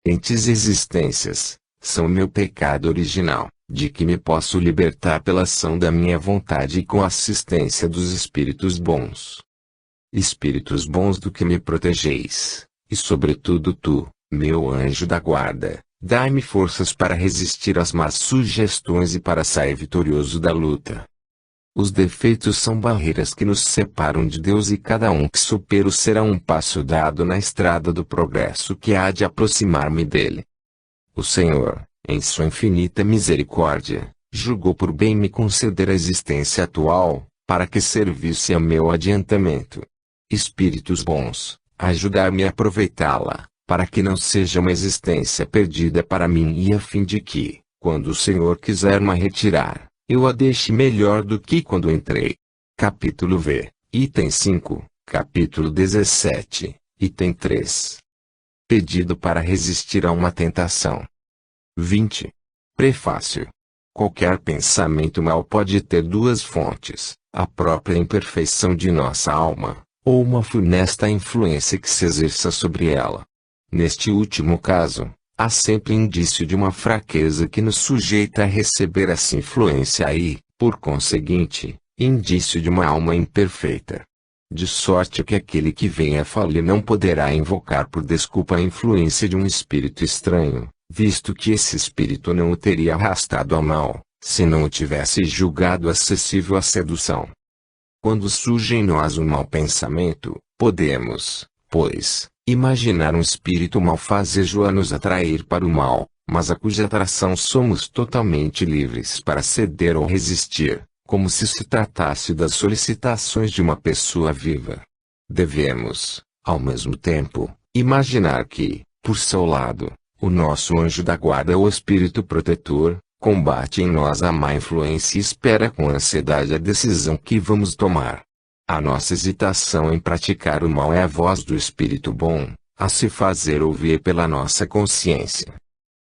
entes e existências, são meu pecado original, de que me posso libertar pela ação da minha vontade e com a assistência dos espíritos bons. Espíritos bons do que me protegeis, e sobretudo tu, meu anjo da guarda, dai-me forças para resistir às más sugestões e para sair vitorioso da luta. Os defeitos são barreiras que nos separam de Deus e cada um que supera será um passo dado na estrada do progresso que há de aproximar-me dele. O Senhor, em sua infinita misericórdia, julgou por bem me conceder a existência atual, para que servisse a meu adiantamento. Espíritos bons, ajudar-me a aproveitá-la, para que não seja uma existência perdida para mim e a fim de que, quando o Senhor quiser me retirar, eu a deixe melhor do que quando entrei. Capítulo V, item 5, capítulo 17, item 3. Pedido para resistir a uma tentação. 20. Prefácio. Qualquer pensamento mau pode ter duas fontes, a própria imperfeição de nossa alma, ou uma funesta influência que se exerça sobre ela. Neste último caso, há sempre indício de uma fraqueza que nos sujeita a receber essa influência e, por conseguinte, indício de uma alma imperfeita. De sorte que aquele que vem a falir não poderá invocar por desculpa a influência de um espírito estranho, visto que esse espírito não o teria arrastado ao mal, se não o tivesse julgado acessível à sedução. Quando surge em nós um mau pensamento, podemos, pois, imaginar um espírito malfazejo a nos atrair para o mal, mas a cuja atração somos totalmente livres para ceder ou resistir, como se se tratasse das solicitações de uma pessoa viva. Devemos, ao mesmo tempo, imaginar que, por seu lado, o nosso anjo da guarda ou espírito protetor, combate em nós a má influência e espera com ansiedade a decisão que vamos tomar. A nossa hesitação em praticar o mal é a voz do espírito bom, a se fazer ouvir pela nossa consciência.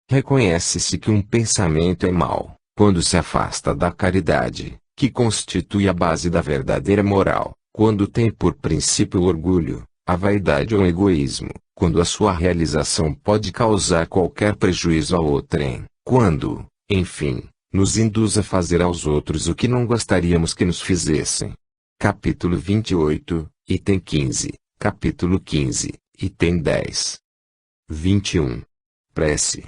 Reconhece-se que um pensamento é mau, quando se afasta da caridade, que constitui a base da verdadeira moral, quando tem por princípio o orgulho, a vaidade ou o egoísmo, quando a sua realização pode causar qualquer prejuízo a outrem, quando, enfim, nos induz a fazer aos outros o que não gostaríamos que nos fizessem. Capítulo 28, item 15, capítulo 15, item 10. 21. Prece.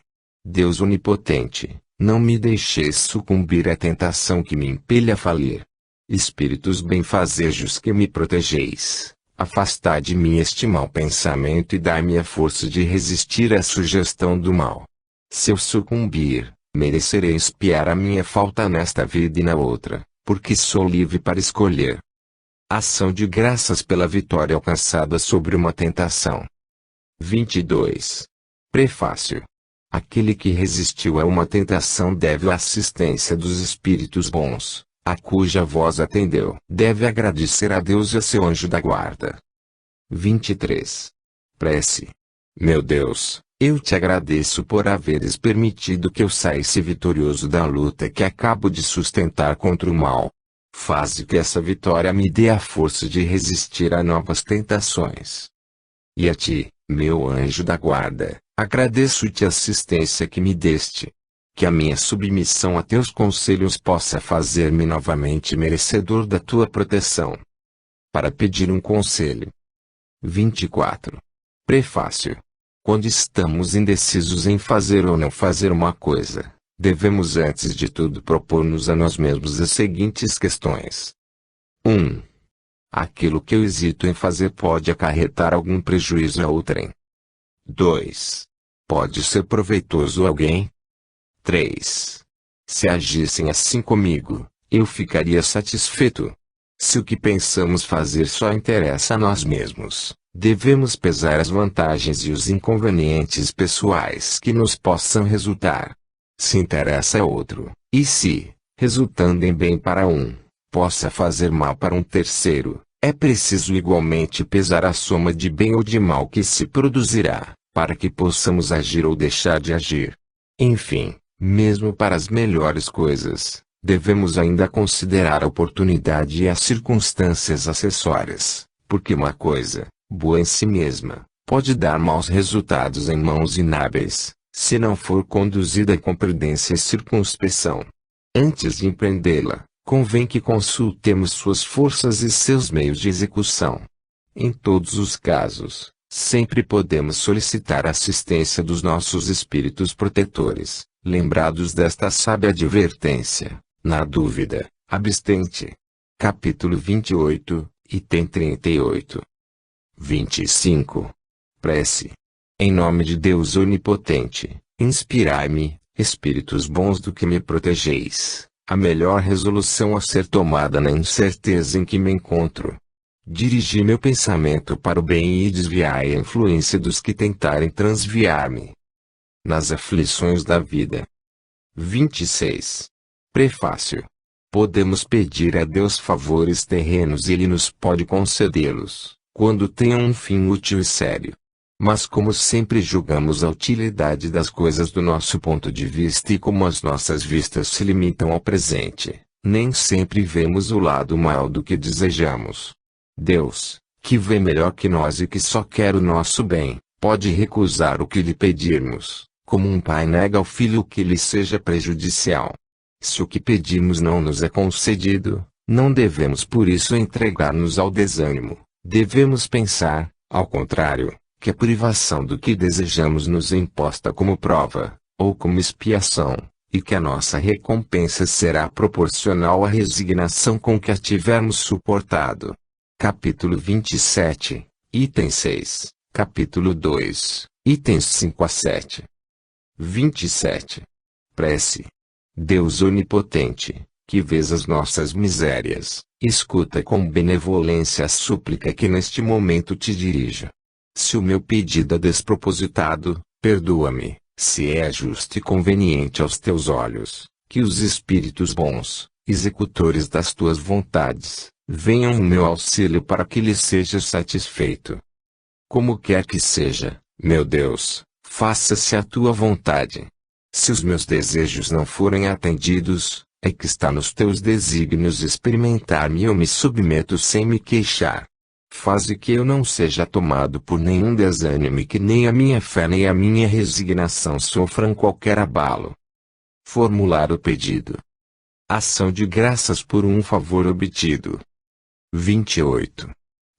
Deus onipotente, não me deixeis sucumbir à tentação que me impele a falir. Espíritos benfazejos que me protegeis, afastai de mim este mau pensamento e dai-me a força de resistir à sugestão do mal. Se eu sucumbir, merecerei expiar a minha falta nesta vida e na outra, porque sou livre para escolher. Ação de graças pela vitória alcançada sobre uma tentação. 22. Prefácio. Aquele que resistiu a uma tentação deve a assistência dos espíritos bons, a cuja voz atendeu. Deve agradecer a Deus e a seu anjo da guarda. 23. Prece. Meu Deus, eu te agradeço por haveres permitido que eu saísse vitorioso da luta que acabo de sustentar contra o mal. Faze que essa vitória me dê a força de resistir a novas tentações. E a ti, meu anjo da guarda, agradeço-te a assistência que me deste. Que a minha submissão a teus conselhos possa fazer-me novamente merecedor da tua proteção. Para pedir um conselho. 24. Prefácio. Quando estamos indecisos em fazer ou não fazer uma coisa, devemos antes de tudo propor-nos a nós mesmos as seguintes questões. 1. Aquilo que eu hesito em fazer pode acarretar algum prejuízo a outrem? 2. Pode ser proveitoso a alguém? 3. Se agissem assim comigo, eu ficaria satisfeito. Se o que pensamos fazer só interessa a nós mesmos, devemos pesar as vantagens e os inconvenientes pessoais que nos possam resultar. Se interessa a outro, e se, resultando em bem para um, possa fazer mal para um terceiro, é preciso igualmente pesar a soma de bem ou de mal que se produzirá, para que possamos agir ou deixar de agir. Enfim, mesmo para as melhores coisas, devemos ainda considerar a oportunidade e as circunstâncias acessórias, porque uma coisa, boa em si mesma, pode dar maus resultados em mãos inábeis, se não for conduzida com prudência e circunspeção. Antes de empreendê-la, convém que consultemos suas forças e seus meios de execução. Em todos os casos, sempre podemos solicitar a assistência dos nossos espíritos protetores, lembrados desta sábia advertência. Na dúvida, abstente. Capítulo 28, item 38. 25. Prece. Em nome de Deus onipotente, inspirai-me, espíritos bons do que me protegeis, a melhor resolução a ser tomada na incerteza em que me encontro. Dirigi meu pensamento para o bem e desviai a influência dos que tentarem transviar-me nas aflições da vida. 26. Prefácio. Podemos pedir a Deus favores terrenos e Ele nos pode concedê-los, quando tenham um fim útil e sério. Mas como sempre julgamos a utilidade das coisas do nosso ponto de vista e como as nossas vistas se limitam ao presente, nem sempre vemos o lado mal do que desejamos. Deus, que vê melhor que nós e que só quer o nosso bem, pode recusar o que lhe pedirmos, como um pai nega ao filho o que lhe seja prejudicial. Se o que pedimos não nos é concedido, não devemos por isso entregar-nos ao desânimo. Devemos pensar, ao contrário, que a privação do que desejamos nos é imposta como prova, ou como expiação, e que a nossa recompensa será proporcional à resignação com que a tivermos suportado. Capítulo 27, item 6, capítulo 2, itens 5 a 7. 27. Prece. Deus onipotente, que vês as nossas misérias, escuta com benevolência a súplica que neste momento te dirijo. Se o meu pedido é despropositado, perdoa-me, se é justo e conveniente aos teus olhos, que os espíritos bons, executores das tuas vontades, venham em meu auxílio para que lhes seja satisfeito. Como quer que seja, meu Deus, faça-se a tua vontade. Se os meus desejos não forem atendidos, é que está nos teus desígnios experimentar-me e eu me submeto sem me queixar. Faze que eu não seja tomado por nenhum desânimo e que nem a minha fé nem a minha resignação sofram qualquer abalo. Formular o pedido. Ação de graças por um favor obtido. 28.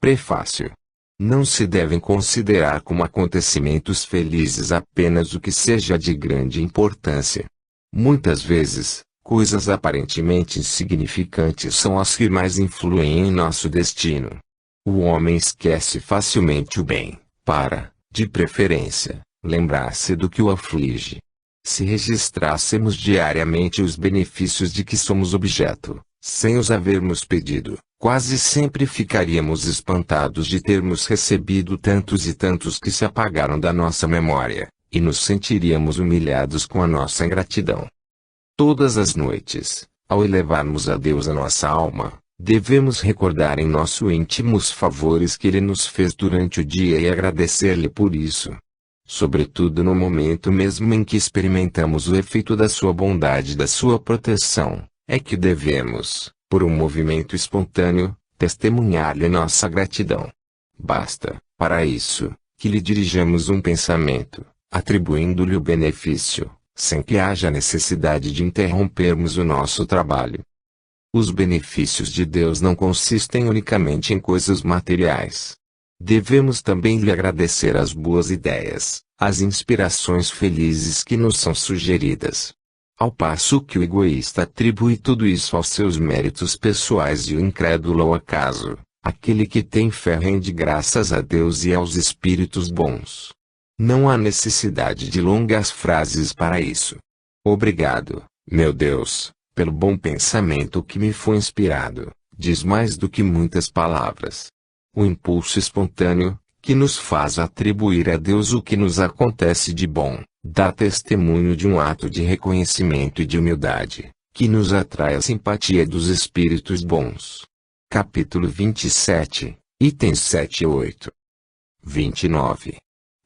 Prefácio. Não se devem considerar como acontecimentos felizes apenas o que seja de grande importância. Muitas vezes, coisas aparentemente insignificantes são as que mais influem em nosso destino. O homem esquece facilmente o bem, para, de preferência, lembrar-se do que o aflige. Se registrássemos diariamente os benefícios de que somos objeto, sem os havermos pedido, quase sempre ficaríamos espantados de termos recebido tantos e tantos que se apagaram da nossa memória, e nos sentiríamos humilhados com a nossa ingratidão. Todas as noites, ao elevarmos a Deus a nossa alma, devemos recordar em nosso íntimo os favores que Ele nos fez durante o dia e agradecer-lhe por isso. Sobretudo no momento mesmo em que experimentamos o efeito da sua bondade e da sua proteção, é que devemos, por um movimento espontâneo, testemunhar-lhe nossa gratidão. Basta, para isso, que lhe dirijamos um pensamento, atribuindo-lhe o benefício, sem que haja necessidade de interrompermos o nosso trabalho. Os benefícios de Deus não consistem unicamente em coisas materiais. Devemos também lhe agradecer as boas ideias, as inspirações felizes que nos são sugeridas. Ao passo que o egoísta atribui tudo isso aos seus méritos pessoais e o incrédulo ao acaso, aquele que tem fé rende graças a Deus e aos espíritos bons. Não há necessidade de longas frases para isso. Obrigado, meu Deus, pelo bom pensamento que me foi inspirado, diz mais do que muitas palavras. O impulso espontâneo, que nos faz atribuir a Deus o que nos acontece de bom, dá testemunho de um ato de reconhecimento e de humildade, que nos atrai a simpatia dos espíritos bons. Capítulo 27, itens 7 e 8. 29.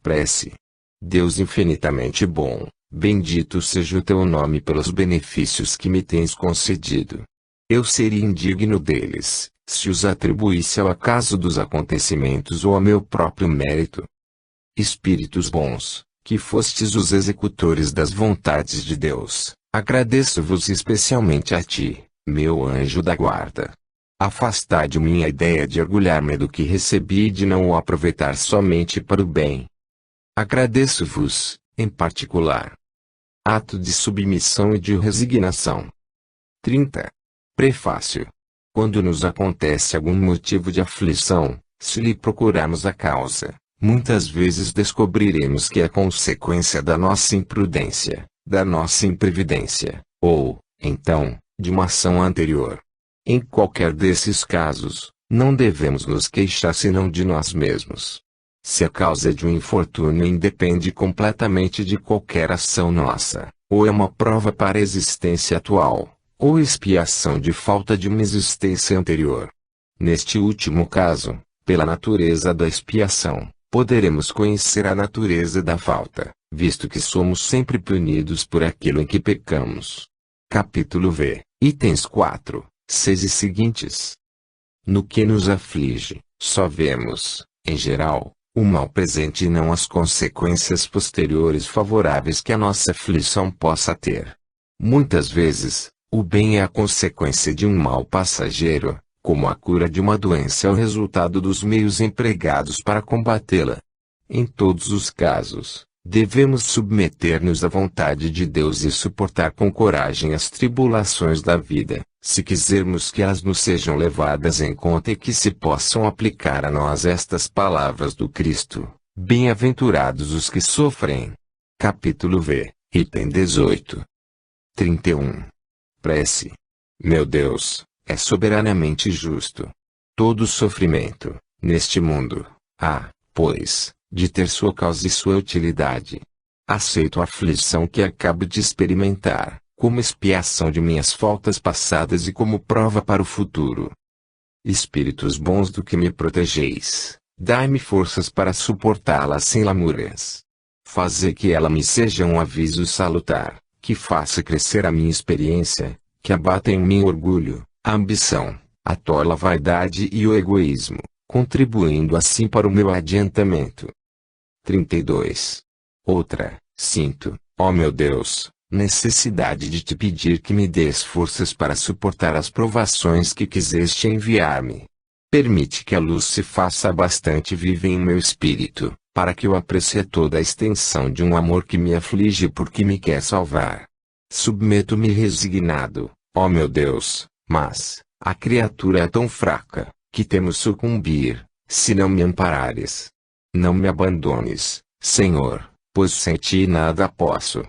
Prece. Deus infinitamente bom, bendito seja o teu nome pelos benefícios que me tens concedido. Eu seria indigno deles, se os atribuísse ao acaso dos acontecimentos ou ao meu próprio mérito. Espíritos bons, que fostes os executores das vontades de Deus, agradeço-vos especialmente a ti, meu anjo da guarda. Afastai de mim a ideia de orgulhar-me do que recebi e de não o aproveitar somente para o bem. Agradeço-vos, em particular. Ato de submissão e de resignação. 30. Prefácio. Quando nos acontece algum motivo de aflição, se lhe procurarmos a causa, muitas vezes descobriremos que é consequência da nossa imprudência, da nossa imprevidência, ou, então, de uma ação anterior. Em qualquer desses casos, não devemos nos queixar senão de nós mesmos. Se a causa de um infortúnio independe completamente de qualquer ação nossa, ou é uma prova para a existência atual, ou expiação de falta de uma existência anterior. Neste último caso, pela natureza da expiação, poderemos conhecer a natureza da falta, visto que somos sempre punidos por aquilo em que pecamos. Capítulo V, itens 4, 6 e seguintes. No que nos aflige, só vemos, em geral, o mal presente e não as consequências posteriores favoráveis que a nossa aflição possa ter. Muitas vezes, o bem é a consequência de um mal passageiro, como a cura de uma doença é o resultado dos meios empregados para combatê-la. Em todos os casos, devemos submeter-nos à vontade de Deus e suportar com coragem as tribulações da vida, se quisermos que elas nos sejam levadas em conta e que se possam aplicar a nós estas palavras do Cristo: bem-aventurados os que sofrem. Capítulo V, item 18. 31. Prece. Meu Deus, é soberanamente justo. Todo sofrimento, neste mundo, há, pois, de ter sua causa e sua utilidade. Aceito a aflição que acabo de experimentar, como expiação de minhas faltas passadas e como prova para o futuro. Espíritos bons do que me protegeis, dai-me forças para suportá-la sem lamúrias. Fazei que ela me seja um aviso salutar, que faça crescer a minha experiência, que abata em mim o orgulho, a ambição, a tola vaidade e o egoísmo, contribuindo assim para o meu adiantamento. 32. Outra, sinto, ó meu Deus, necessidade de te pedir que me dês forças para suportar as provações que quiseste enviar-me. Permite que a luz se faça bastante viva em meu espírito, para que eu aprecie toda a extensão de um amor que me aflige porque me quer salvar. Submeto-me resignado, ó meu Deus, mas, a criatura é tão fraca, que temo sucumbir, se não me amparares. Não me abandones, Senhor, pois sem ti nada posso.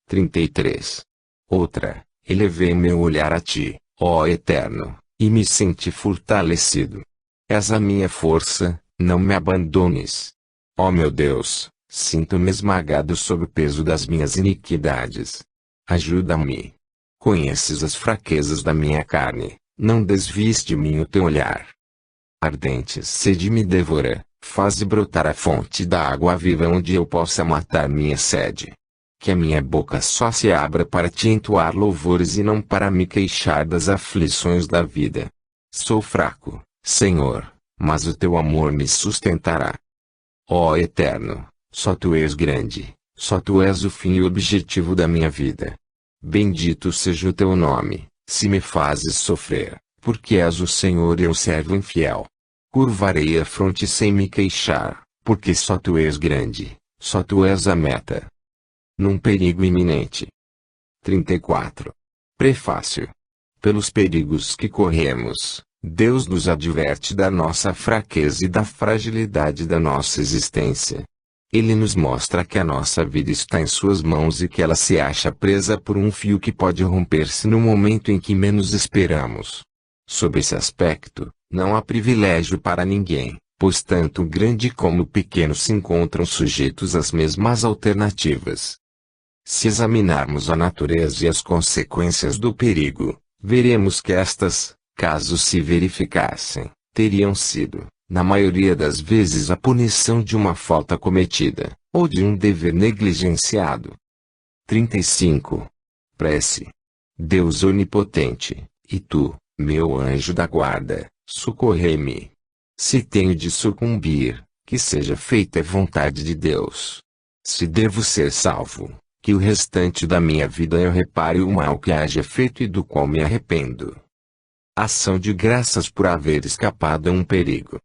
33. Outra, elevei meu olhar a ti, ó Eterno, e me senti fortalecido. És a minha força, não me abandones. Ó meu Deus, sinto-me esmagado sob o peso das minhas iniquidades. Ajuda-me. Conheces as fraquezas da minha carne, não desvies de mim o teu olhar. Ardente sede me devora, faze brotar a fonte da água viva onde eu possa matar minha sede. Que a minha boca só se abra para te entoar louvores e não para me queixar das aflições da vida. Sou fraco, Senhor, mas o teu amor me sustentará. Ó Eterno, só tu és grande, só tu és o fim e o objetivo da minha vida. Bendito seja o teu nome, se me fazes sofrer, porque és o Senhor e eu servo infiel. Curvarei a fronte sem me queixar, porque só tu és grande, só tu és a meta. Num perigo iminente. 34. Prefácio. Pelos perigos que corremos, Deus nos adverte da nossa fraqueza e da fragilidade da nossa existência. Ele nos mostra que a nossa vida está em suas mãos e que ela se acha presa por um fio que pode romper-se no momento em que menos esperamos. Sob esse aspecto, não há privilégio para ninguém, pois tanto o grande como o pequeno se encontram sujeitos às mesmas alternativas. Se examinarmos a natureza e as consequências do perigo, veremos que estas, caso se verificassem, teriam sido, na maioria das vezes, a punição de uma falta cometida, ou de um dever negligenciado. 35. Prece. Deus onipotente, e tu, meu anjo da guarda, socorrei-me. Se tenho de sucumbir, que seja feita a vontade de Deus. Se devo ser salvo, que o restante da minha vida eu repare o mal que haja feito e do qual me arrependo. Ação de graças por haver escapado a um perigo.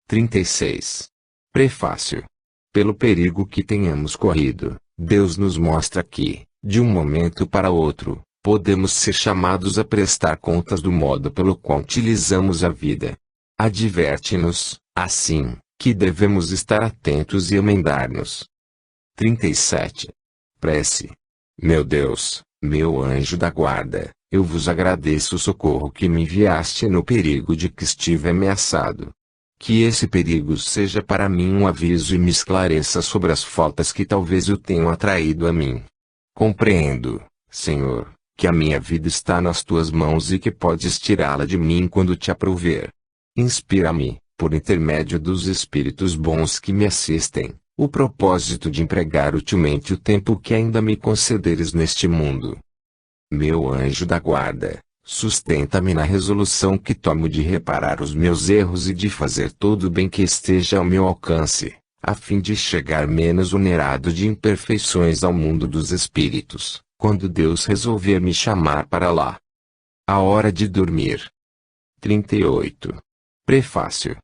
36. Prefácio. Pelo perigo que tenhamos corrido, Deus nos mostra que, de um momento para outro, podemos ser chamados a prestar contas do modo pelo qual utilizamos a vida. Adverte-nos, assim, que devemos estar atentos e emendar-nos. 37. Prece. Meu Deus, meu anjo da guarda, eu vos agradeço o socorro que me enviaste no perigo de que estive ameaçado. Que esse perigo seja para mim um aviso e me esclareça sobre as faltas que talvez eu tenha atraído a mim. Compreendo, Senhor, que a minha vida está nas tuas mãos e que podes tirá-la de mim quando te aprouver. Inspira-me, por intermédio dos espíritos bons que me assistem, o propósito de empregar utilmente o tempo que ainda me concederes neste mundo. Meu anjo da guarda, sustenta-me na resolução que tomo de reparar os meus erros e de fazer todo o bem que esteja ao meu alcance, a fim de chegar menos onerado de imperfeições ao mundo dos espíritos, quando Deus resolver me chamar para lá. A hora de dormir. 38. Prefácio.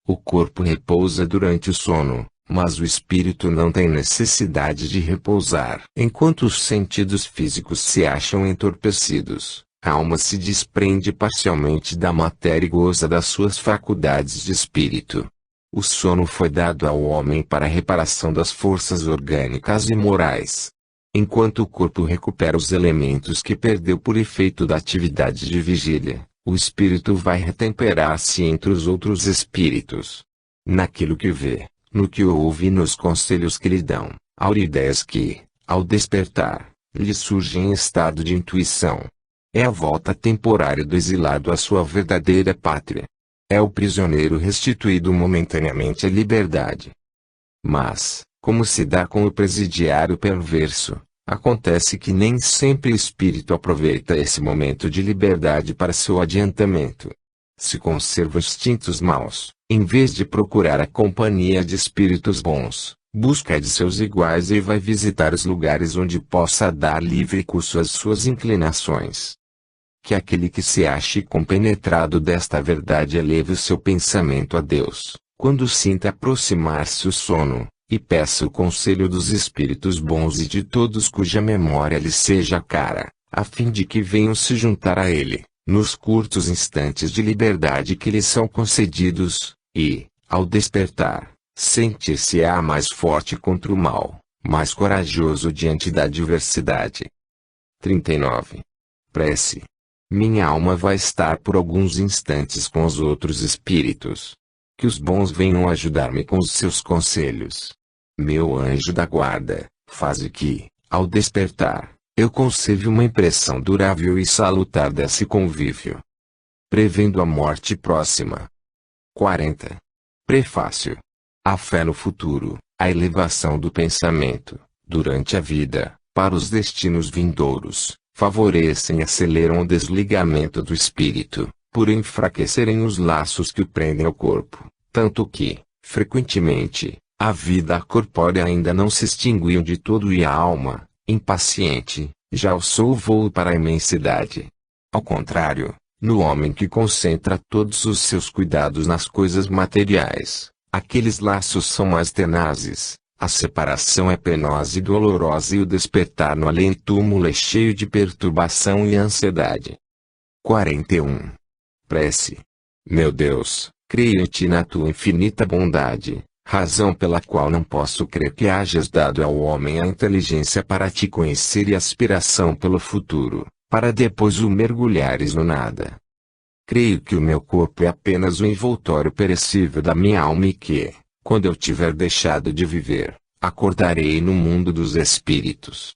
O corpo repousa durante o sono, mas o espírito não tem necessidade de repousar. Enquanto os sentidos físicos se acham entorpecidos, a alma se desprende parcialmente da matéria e goza das suas faculdades de espírito. O sono foi dado ao homem para a reparação das forças orgânicas e morais. Enquanto o corpo recupera os elementos que perdeu por efeito da atividade de vigília, o espírito vai retemperar-se entre os outros espíritos. Naquilo que vê, no que ouve e nos conselhos que lhe dão, aura ideias que, ao despertar, lhe surgem em estado de intuição. É a volta temporária do exilado à sua verdadeira pátria. É o prisioneiro restituído momentaneamente à liberdade. Mas, como se dá com o presidiário perverso, acontece que nem sempre o espírito aproveita esse momento de liberdade para seu adiantamento. Se conserva instintos maus, em vez de procurar a companhia de espíritos bons, busca de seus iguais e vai visitar os lugares onde possa dar livre curso às suas inclinações. Que aquele que se ache compenetrado desta verdade eleve o seu pensamento a Deus, quando sinta aproximar-se o sono, e peça o conselho dos espíritos bons e de todos cuja memória lhe seja cara, a fim de que venham se juntar a ele, nos curtos instantes de liberdade que lhe são concedidos, e, ao despertar, sentir-se-á mais forte contra o mal, mais corajoso diante da adversidade. 39. Prece. Minha alma vai estar por alguns instantes com os outros espíritos. Que os bons venham ajudar-me com os seus conselhos. Meu anjo da guarda, faze que, ao despertar, eu conserve uma impressão durável e salutar desse convívio. Prevendo a morte próxima. 40. Prefácio. A fé no futuro, a elevação do pensamento, durante a vida, para os destinos vindouros, favorecem e aceleram o desligamento do espírito, por enfraquecerem os laços que o prendem ao corpo, tanto que, frequentemente, a vida corpórea ainda não se extinguiu de todo e a alma, impaciente, já alçou o voo para a imensidade. Ao contrário, no homem que concentra todos os seus cuidados nas coisas materiais, aqueles laços são mais tenazes, a separação é penosa e dolorosa e o despertar no além-túmulo é cheio de perturbação e ansiedade. 41. Prece. Meu Deus, creio em ti na tua infinita bondade, razão pela qual não posso crer que hajas dado ao homem a inteligência para te conhecer e aspiração pelo futuro, para depois o mergulhares no nada. Creio que o meu corpo é apenas o envoltório perecível da minha alma e que, quando eu tiver deixado de viver, acordarei no mundo dos espíritos.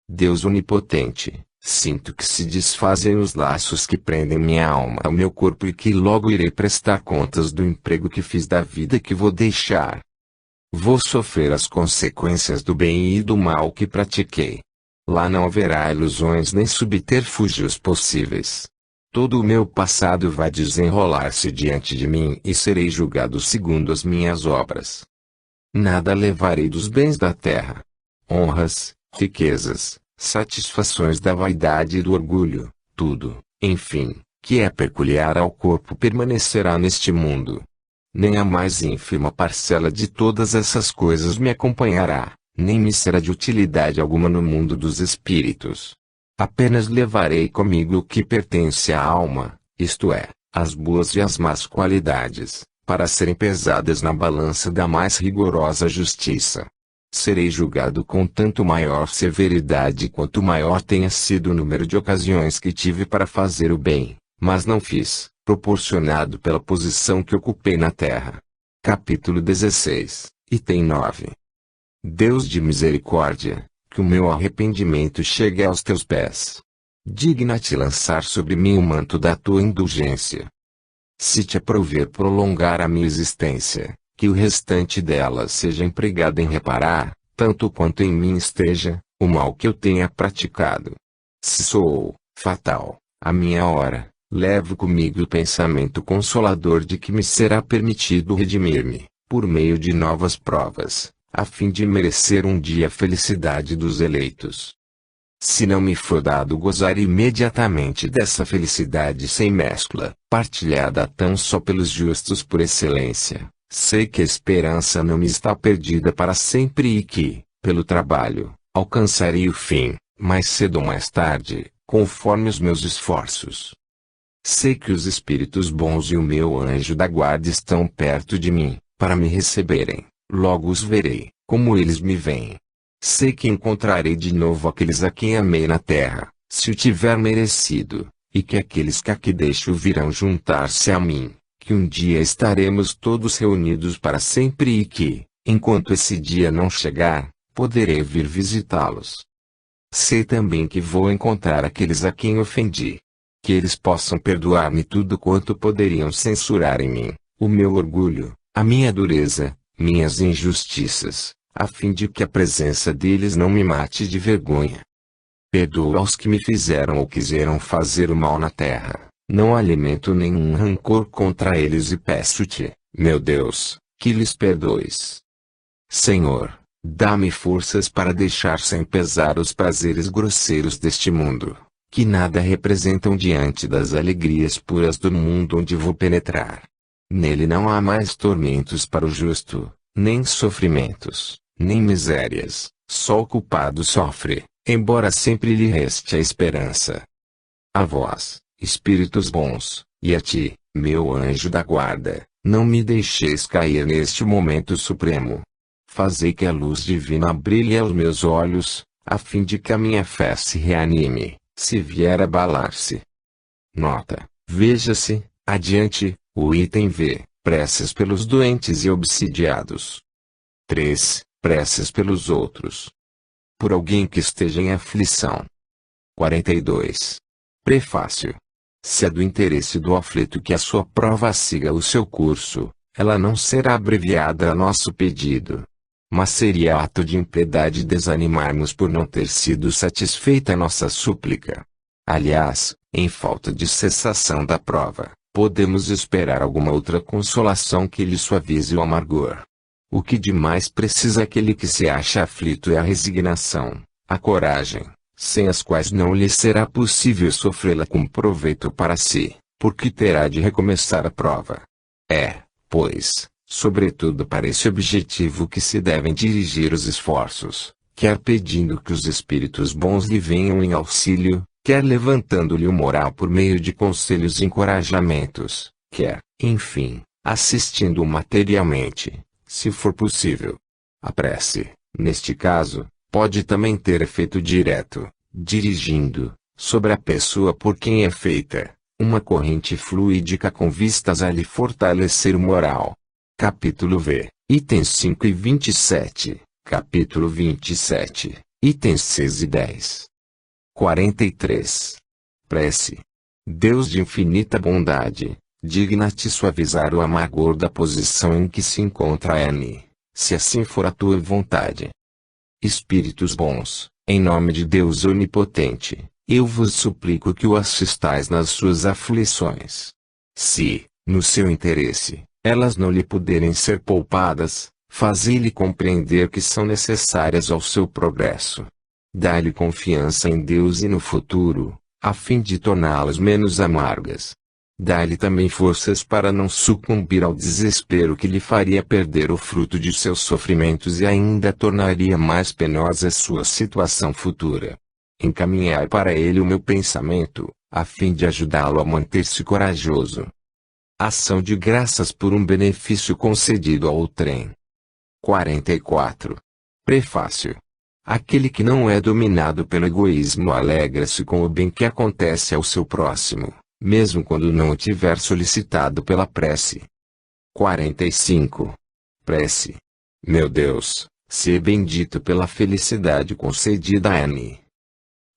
Deus onipotente, sinto que se desfazem os laços que prendem minha alma ao meu corpo e que logo irei prestar contas do emprego que fiz da vida que vou deixar. Vou sofrer as consequências do bem e do mal que pratiquei. Lá não haverá ilusões nem subterfúgios possíveis. Todo o meu passado vai desenrolar-se diante de mim e serei julgado segundo as minhas obras. Nada levarei dos bens da terra. Honras, riquezas, satisfações da vaidade e do orgulho, tudo, enfim, que é peculiar ao corpo permanecerá neste mundo. Nem a mais ínfima parcela de todas essas coisas me acompanhará, nem me será de utilidade alguma no mundo dos espíritos. Apenas levarei comigo o que pertence à alma, isto é, as boas e as más qualidades, para serem pesadas na balança da mais rigorosa justiça. Serei julgado com tanto maior severidade quanto maior tenha sido o número de ocasiões que tive para fazer o bem, mas não fiz, proporcionado pela posição que ocupei na terra. Capítulo 16, item 9. Deus de misericórdia, que o meu arrependimento chegue aos teus pés. Digna-te lançar sobre mim o manto da tua indulgência. Se te aprouver prolongar a minha existência, que o restante dela seja empregado em reparar, tanto quanto em mim esteja, o mal que eu tenha praticado. Se sou fatal, a minha hora, levo comigo o pensamento consolador de que me será permitido redimir-me, por meio de novas provas, a fim de merecer um dia a felicidade dos eleitos. Se não me for dado gozar imediatamente dessa felicidade sem mescla, partilhada tão só pelos justos por excelência, sei que a esperança não me está perdida para sempre e que, pelo trabalho, alcançarei o fim, mais cedo ou mais tarde, conforme os meus esforços. Sei que os espíritos bons e o meu anjo da guarda estão perto de mim, para me receberem. Logo os verei, como eles me veem. Sei que encontrarei de novo aqueles a quem amei na terra, se o tiver merecido, e que aqueles que aqui deixo virão juntar-se a mim, que um dia estaremos todos reunidos para sempre e que, enquanto esse dia não chegar, poderei vir visitá-los. Sei também que vou encontrar aqueles a quem ofendi. Que eles possam perdoar-me tudo quanto poderiam censurar em mim, o meu orgulho, a minha dureza, minhas injustiças, a fim de que a presença deles não me mate de vergonha. Perdoa aos que me fizeram ou quiseram fazer o mal na terra, não alimento nenhum rancor contra eles e peço-te, meu Deus, que lhes perdoes. Senhor, dá-me forças para deixar sem pesar os prazeres grosseiros deste mundo, que nada representam diante das alegrias puras do mundo onde vou penetrar. Nele não há mais tormentos para o justo, nem sofrimentos, nem misérias, só o culpado sofre, embora sempre lhe reste a esperança. A vós, espíritos bons, e a ti, meu anjo da guarda, não me deixeis cair neste momento supremo. Fazei que a luz divina brilhe aos meus olhos, a fim de que a minha fé se reanime, se vier a abalar-se. Nota: veja-se, adiante, o item V, preces pelos doentes e obsidiados. 3. Preces pelos outros. Por alguém que esteja em aflição. 42. Prefácio. Se é do interesse do aflito que a sua prova siga o seu curso, ela não será abreviada a nosso pedido. Mas seria ato de impiedade desanimarmos por não ter sido satisfeita a nossa súplica. Aliás, em falta de cessação da prova, podemos esperar alguma outra consolação que lhe suavize o amargor. O que de mais precisa aquele que se acha aflito é a resignação, a coragem, sem as quais não lhe será possível sofrê-la com proveito para si, porque terá de recomeçar a prova. É, pois, sobretudo para esse objetivo que se devem dirigir os esforços, quer pedindo que os espíritos bons lhe venham em auxílio, quer levantando-lhe o moral por meio de conselhos e encorajamentos, quer, enfim, assistindo-o materialmente, se for possível. A prece, neste caso, pode também ter efeito direto, dirigindo, sobre a pessoa por quem é feita, uma corrente fluídica com vistas a lhe fortalecer o moral. Capítulo V, itens 5 e 27, capítulo 27, itens 6 e 10. 43. Prece. Deus de infinita bondade, digna-te suavizar o amargor da posição em que se encontra N, se assim for a tua vontade. Espíritos bons, em nome de Deus onipotente, Eu vos suplico que o assistais nas suas aflições. Se, no seu interesse, elas não lhe puderem ser poupadas, fazei-lhe compreender que são necessárias ao seu progresso. Dá-lhe confiança em Deus e no futuro, a fim de torná-las menos amargas. Dá-lhe também forças para não sucumbir ao desespero que lhe faria perder o fruto de seus sofrimentos e ainda tornaria mais penosa sua situação futura. Encaminhai para ele o meu pensamento, a fim de ajudá-lo a manter-se corajoso. Ação de graças por um benefício concedido ao outrem. 44. Prefácio. Aquele que não é dominado pelo egoísmo alegra-se com o bem que acontece ao seu próximo, mesmo quando não o tiver solicitado pela prece. 45. Prece. Meu Deus, se bendito pela felicidade concedida a N.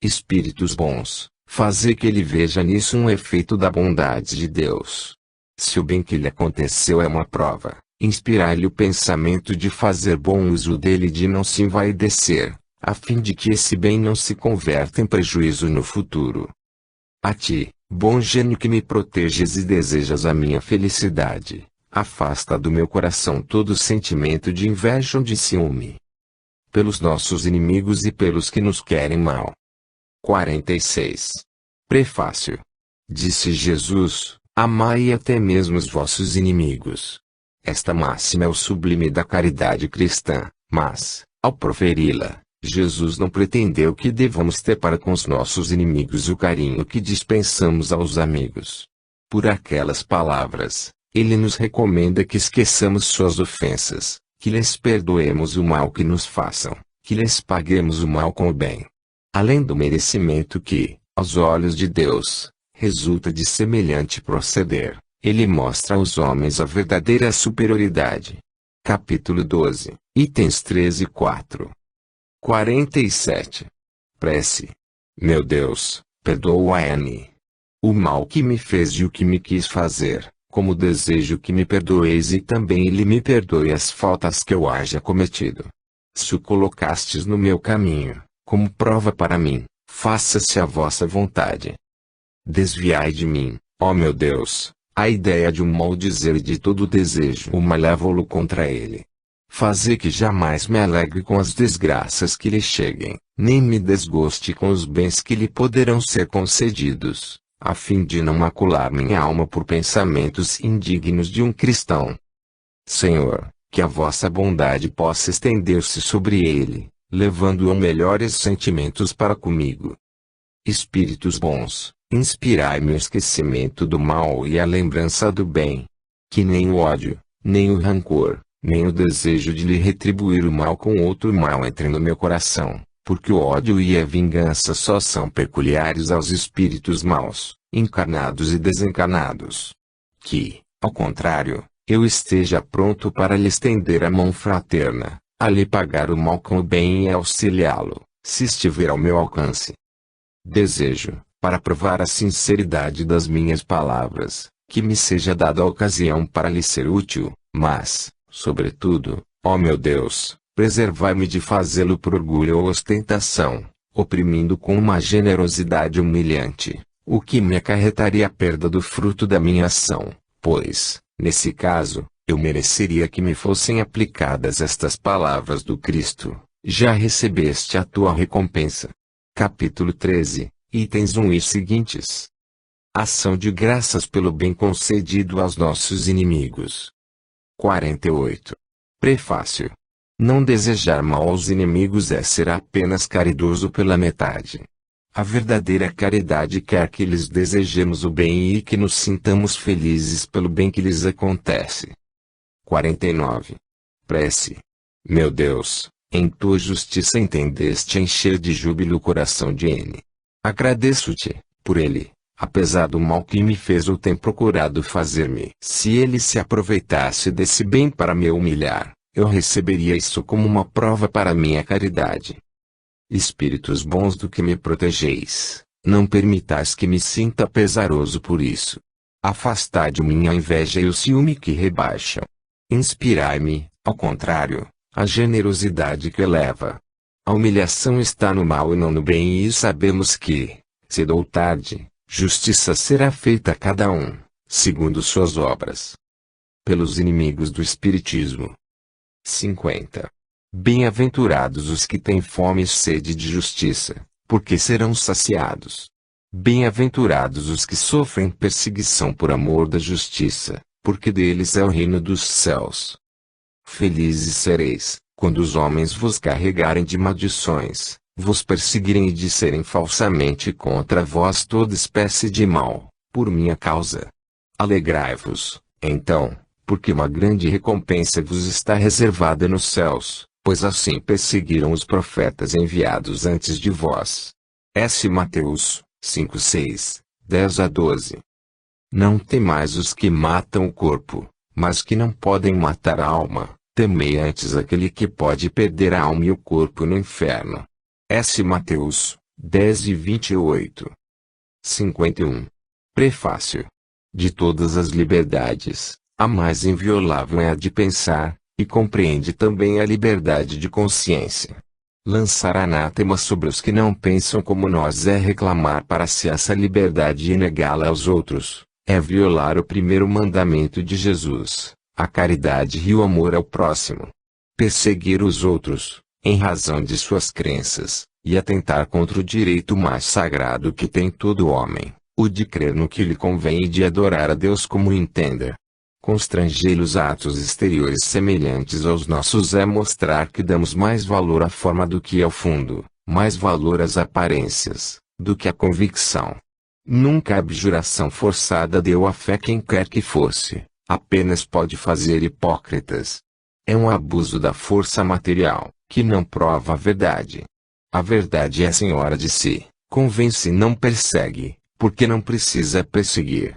Espíritos bons, fazei que ele veja nisso um efeito da bondade de Deus. Se o bem que lhe aconteceu é uma prova, inspirai-lhe o pensamento de fazer bom uso dele e de não se envaidecer, a fim de que esse bem não se converta em prejuízo no futuro. A ti, bom gênio que me proteges e desejas a minha felicidade, afasta do meu coração todo sentimento de inveja ou de ciúme. Pelos nossos inimigos e pelos que nos querem mal. 46. Prefácio. Disse Jesus, amai até mesmo os vossos inimigos. Esta máxima é o sublime da caridade cristã, mas, ao proferi-la, Jesus não pretendeu que devamos ter para com os nossos inimigos o carinho que dispensamos aos amigos. Por aquelas palavras, ele nos recomenda que esqueçamos suas ofensas, que lhes perdoemos o mal que nos façam, que lhes paguemos o mal com o bem. Além do merecimento que, aos olhos de Deus, resulta de semelhante proceder, ele mostra aos homens a verdadeira superioridade. Capítulo 12, itens 13 e 4. 47. Prece. Meu Deus, perdoa a N. O mal que me fez e o que me quis fazer, como desejo que me perdoeis e também ele me perdoe as faltas que eu haja cometido. Se o colocastes no meu caminho, como prova para mim, faça-se a vossa vontade. Desviai de mim, ó meu Deus, a ideia de um mau dizer e de todo desejo malévolo contra ele. Fazei que jamais me alegre com as desgraças que lhe cheguem, nem me desgoste com os bens que lhe poderão ser concedidos, a fim de não macular minha alma por pensamentos indignos de um cristão. Senhor, que a vossa bondade possa estender-se sobre ele, levando-o a melhores sentimentos para comigo. Espíritos bons, inspirai-me o esquecimento do mal e a lembrança do bem. Que nem o ódio, nem o rancor, nem o desejo de lhe retribuir o mal com outro mal entre no meu coração, porque o ódio e a vingança só são peculiares aos espíritos maus, encarnados e desencarnados. Que, ao contrário, eu esteja pronto para lhe estender a mão fraterna, a lhe pagar o mal com o bem e auxiliá-lo, se estiver ao meu alcance. Desejo, para provar a sinceridade das minhas palavras, que me seja dada a ocasião para lhe ser útil, mas, sobretudo, ó meu Deus, preservai-me de fazê-lo por orgulho ou ostentação, oprimindo com uma generosidade humilhante, o que me acarretaria a perda do fruto da minha ação, pois, nesse caso, eu mereceria que me fossem aplicadas estas palavras do Cristo: já recebeste a tua recompensa. Capítulo 13, itens 1 e seguintes. Ação de graças pelo bem concedido aos nossos inimigos. 48. Prefácio. Não desejar mal aos inimigos é ser apenas caridoso pela metade. A verdadeira caridade quer que lhes desejemos o bem e que nos sintamos felizes pelo bem que lhes acontece. 49. Prece. Meu Deus, em tua justiça entendeste encher de júbilo o coração de N. Agradeço-te, por ele, apesar do mal que me fez ou tem procurado fazer-me. Se ele se aproveitasse desse bem para me humilhar, eu receberia isso como uma prova para minha caridade. Espíritos bons do que me protegeis, não permitais que me sinta pesaroso por isso. Afastai de mim a inveja e o ciúme que rebaixam. Inspirai-me, ao contrário, a generosidade que eleva. A humilhação está no mal e não no bem, e sabemos que, cedo ou tarde, justiça será feita a cada um, segundo suas obras. Pelos inimigos do Espiritismo. 50. Bem-aventurados os que têm fome e sede de justiça, porque serão saciados. Bem-aventurados os que sofrem perseguição por amor da justiça, porque deles é o reino dos céus. Felizes sereis, quando os homens vos carregarem de maldições, vos perseguirem e disserem falsamente contra vós toda espécie de mal, por minha causa. Alegrai-vos, então, porque uma grande recompensa vos está reservada nos céus, pois assim perseguiram os profetas enviados antes de vós. S. Mateus 5:6, 10-12. Não temais os que matam o corpo, mas que não podem matar a alma, temei antes aquele que pode perder a alma e o corpo no inferno. S. Mateus 10:28. 51. Prefácio. De todas as liberdades, a mais inviolável é a de pensar, e compreende também a liberdade de consciência. Lançar anátema sobre os que não pensam como nós é reclamar para si essa liberdade e negá-la aos outros, é violar o primeiro mandamento de Jesus, a caridade e o amor ao próximo. Perseguir os outros, em razão de suas crenças, e atentar contra o direito mais sagrado que tem todo homem, o de crer no que lhe convém e de adorar a Deus como entenda. Constrangê-los a atos exteriores semelhantes aos nossos é mostrar que damos mais valor à forma do que ao fundo, mais valor às aparências, do que à convicção. Nunca a abjuração forçada deu à fé quem quer que fosse, apenas pode fazer hipócritas. É um abuso da força material, que não prova a verdade. A verdade é senhora de si, convence e não persegue, porque não precisa perseguir.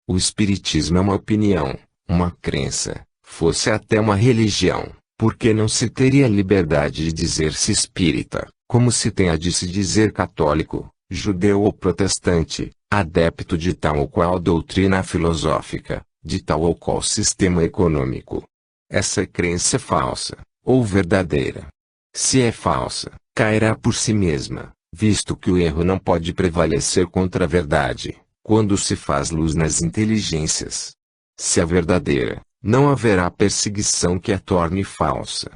O Espiritismo é uma opinião, uma crença, fosse até uma religião, porque não se teria liberdade de dizer-se espírita, como se tem a de se dizer católico, judeu ou protestante, adepto de tal ou qual doutrina filosófica, de tal ou qual sistema econômico. Essa crença é falsa, ou verdadeira. Se é falsa, cairá por si mesma, visto que o erro não pode prevalecer contra a verdade, quando se faz luz nas inteligências. Se é verdadeira, não haverá perseguição que a torne falsa.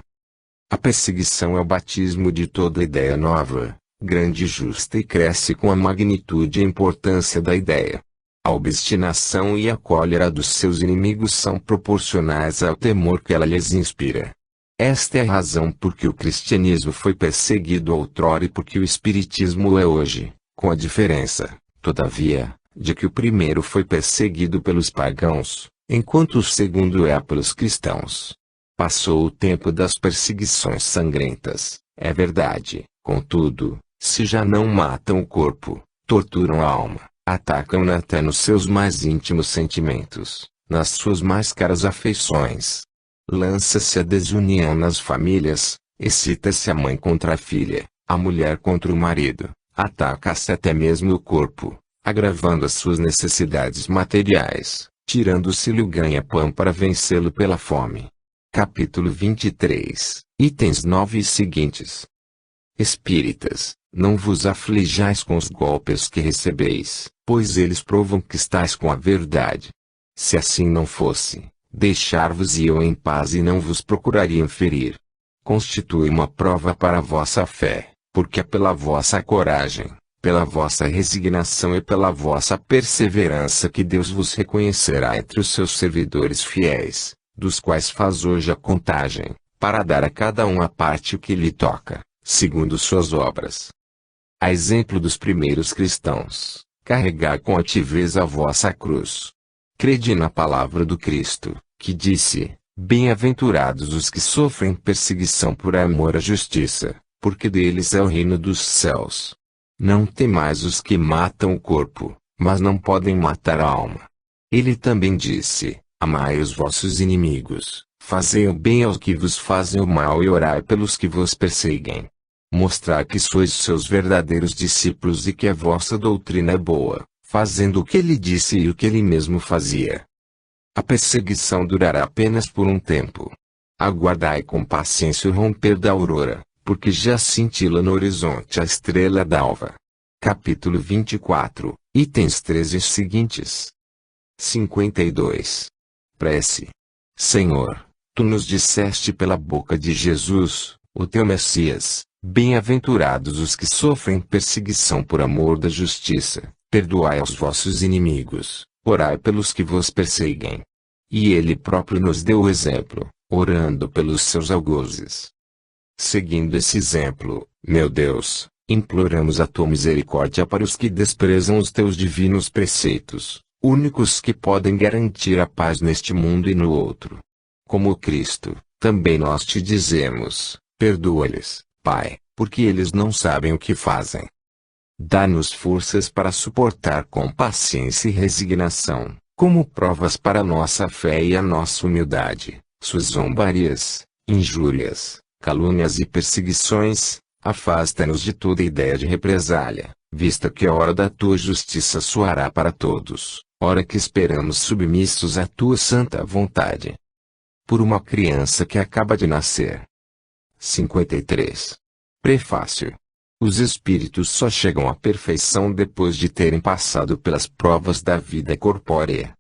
A perseguição é o batismo de toda ideia nova, grande e justa e cresce com a magnitude e importância da ideia. A obstinação e a cólera dos seus inimigos são proporcionais ao temor que ela lhes inspira. Esta é a razão por que o cristianismo foi perseguido outrora e por que o espiritismo é hoje, com a diferença, todavia, de que o primeiro foi perseguido pelos pagãos, enquanto o segundo é pelos cristãos. Passou o tempo das perseguições sangrentas, é verdade, contudo, se já não matam o corpo, torturam a alma, atacam-na até nos seus mais íntimos sentimentos, nas suas mais caras afeições. Lança-se a desunião nas famílias, excita-se a mãe contra a filha, a mulher contra o marido, ataca-se até mesmo o corpo, agravando as suas necessidades materiais, tirando-se-lhe o ganha-pão para vencê-lo pela fome. Capítulo 23, itens 9 e seguintes. Espíritas, não vos aflijais com os golpes que recebeis, pois eles provam que estáis com a verdade. Se assim não fosse, deixar-vos-iam em paz e não vos procurariam ferir. Constitui uma prova para a vossa fé, porque é pela vossa coragem, pela vossa resignação e pela vossa perseverança que Deus vos reconhecerá entre os seus servidores fiéis, dos quais faz hoje a contagem, para dar a cada um a parte o que lhe toca, segundo suas obras. A exemplo dos primeiros cristãos, carregai com altivez a vossa cruz. Crede na palavra do Cristo, que disse: Bem-aventurados os que sofrem perseguição por amor à justiça, porque deles é o reino dos céus. Não temais os que matam o corpo, mas não podem matar a alma. Ele também disse: Amai os vossos inimigos, fazei o bem aos que vos fazem o mal e orai pelos que vos perseguem. Mostrar que sois seus verdadeiros discípulos e que a vossa doutrina é boa, fazendo o que ele disse e o que ele mesmo fazia. A perseguição durará apenas por um tempo. Aguardai com paciência o romper da aurora, porque já cintila no horizonte a estrela d'alva. Capítulo 24, itens 13 e seguintes. 52. Prece. Senhor, Tu nos disseste pela boca de Jesus, o Teu Messias, bem-aventurados os que sofrem perseguição por amor da justiça, perdoai aos vossos inimigos, orai pelos que vos perseguem. E Ele próprio nos deu o exemplo, orando pelos seus algozes. Seguindo esse exemplo, meu Deus, imploramos a Tua misericórdia para os que desprezam os Teus divinos preceitos, únicos que podem garantir a paz neste mundo e no outro. Como Cristo, também nós te dizemos, perdoa-lhes, Pai, porque eles não sabem o que fazem. Dá-nos forças para suportar com paciência e resignação, como provas para a nossa fé e a nossa humildade, suas zombarias, injúrias, calúnias e perseguições. Afasta-nos de toda ideia de represália, vista que a hora da Tua justiça soará para todos, hora que esperamos submissos à Tua santa vontade. Por uma criança que acaba de nascer. 53. Prefácio. Os espíritos só chegam à perfeição depois de terem passado pelas provas da vida corpórea.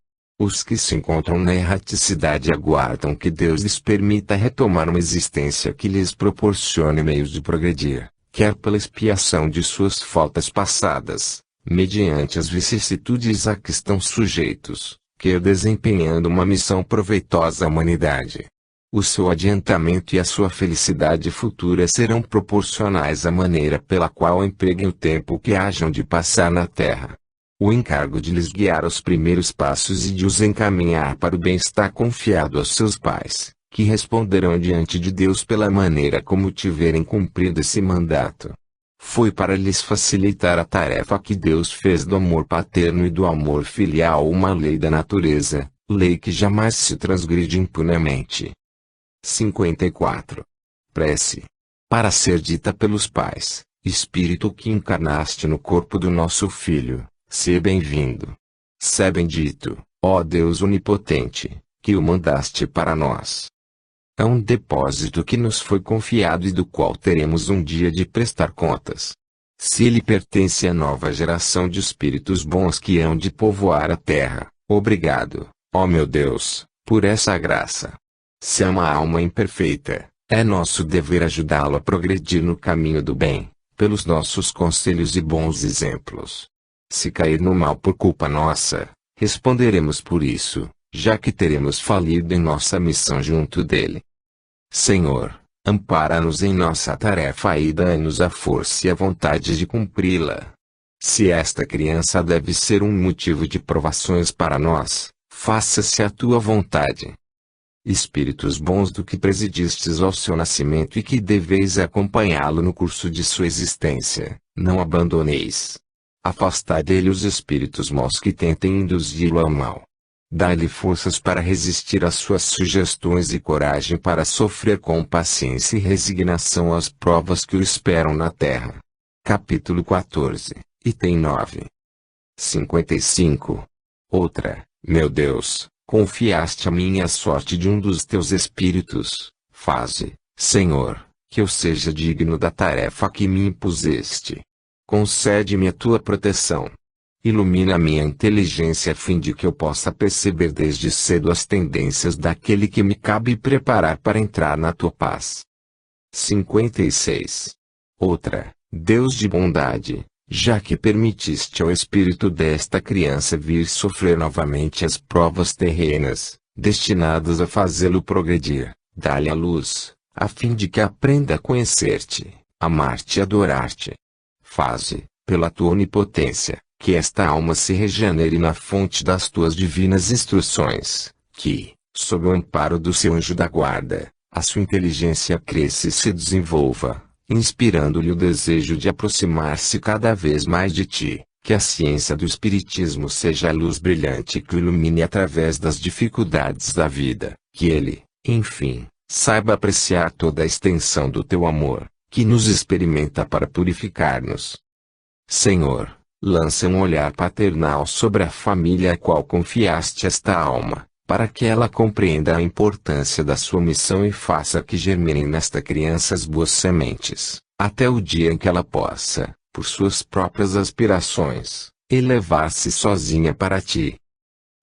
Os que se encontram na erraticidade aguardam que Deus lhes permita retomar uma existência que lhes proporcione meios de progredir, quer pela expiação de suas faltas passadas, mediante as vicissitudes a que estão sujeitos, quer desempenhando uma missão proveitosa à humanidade. O seu adiantamento e a sua felicidade futura serão proporcionais à maneira pela qual empreguem o tempo que hajam de passar na Terra. O encargo de lhes guiar os primeiros passos e de os encaminhar para o bem está confiado aos seus pais, que responderão diante de Deus pela maneira como tiverem cumprido esse mandato. Foi para lhes facilitar a tarefa que Deus fez do amor paterno e do amor filial uma lei da natureza, lei que jamais se transgride impunemente. 54. Prece. Para ser dita pelos pais, Espírito que encarnaste no corpo do nosso Filho, sê bem-vindo. Sê bendito, ó Deus onipotente, que o mandaste para nós. É um depósito que nos foi confiado e do qual teremos um dia de prestar contas. Se ele pertence à nova geração de espíritos bons que hão de povoar a terra, obrigado, ó meu Deus, por essa graça. Se é uma alma imperfeita, é nosso dever ajudá-lo a progredir no caminho do bem, pelos nossos conselhos e bons exemplos. Se cair no mal por culpa nossa, responderemos por isso, já que teremos falido em nossa missão junto dele. Senhor, ampara-nos em nossa tarefa e dá-nos a força e a vontade de cumpri-la. Se esta criança deve ser um motivo de provações para nós, faça-se a tua vontade. Espíritos bons do que presidistes ao seu nascimento e que deveis acompanhá-lo no curso de sua existência, não abandoneis. Afastai dele os espíritos maus que tentem induzi-lo ao mal. Dá-lhe forças para resistir às suas sugestões e coragem para sofrer com paciência e resignação as provas que o esperam na terra. Capítulo 14, item 9. 55. Outra, meu Deus, confiaste a mim a sorte de um dos teus espíritos, faze, Senhor, que eu seja digno da tarefa que me impuseste. Concede-me a tua proteção. Ilumina minha inteligência a fim de que eu possa perceber desde cedo as tendências daquele que me cabe preparar para entrar na tua paz. 56. Outra, Deus de bondade, já que permitiste ao espírito desta criança vir sofrer novamente as provas terrenas, destinadas a fazê-lo progredir, dá-lhe a luz, a fim de que aprenda a conhecer-te, amar-te e adorar-te. Faze, pela tua onipotência, que esta alma se regenere na fonte das tuas divinas instruções, que, sob o amparo do seu anjo da guarda, a sua inteligência cresça e se desenvolva, inspirando-lhe o desejo de aproximar-se cada vez mais de ti, que a ciência do Espiritismo seja a luz brilhante que o ilumine através das dificuldades da vida, que ele, enfim, saiba apreciar toda a extensão do teu amor, que nos experimenta para purificar-nos. Senhor, lança um olhar paternal sobre a família a qual confiaste esta alma, para que ela compreenda a importância da sua missão e faça que germinem nesta criança as boas sementes, até o dia em que ela possa, por suas próprias aspirações, elevar-se sozinha para ti.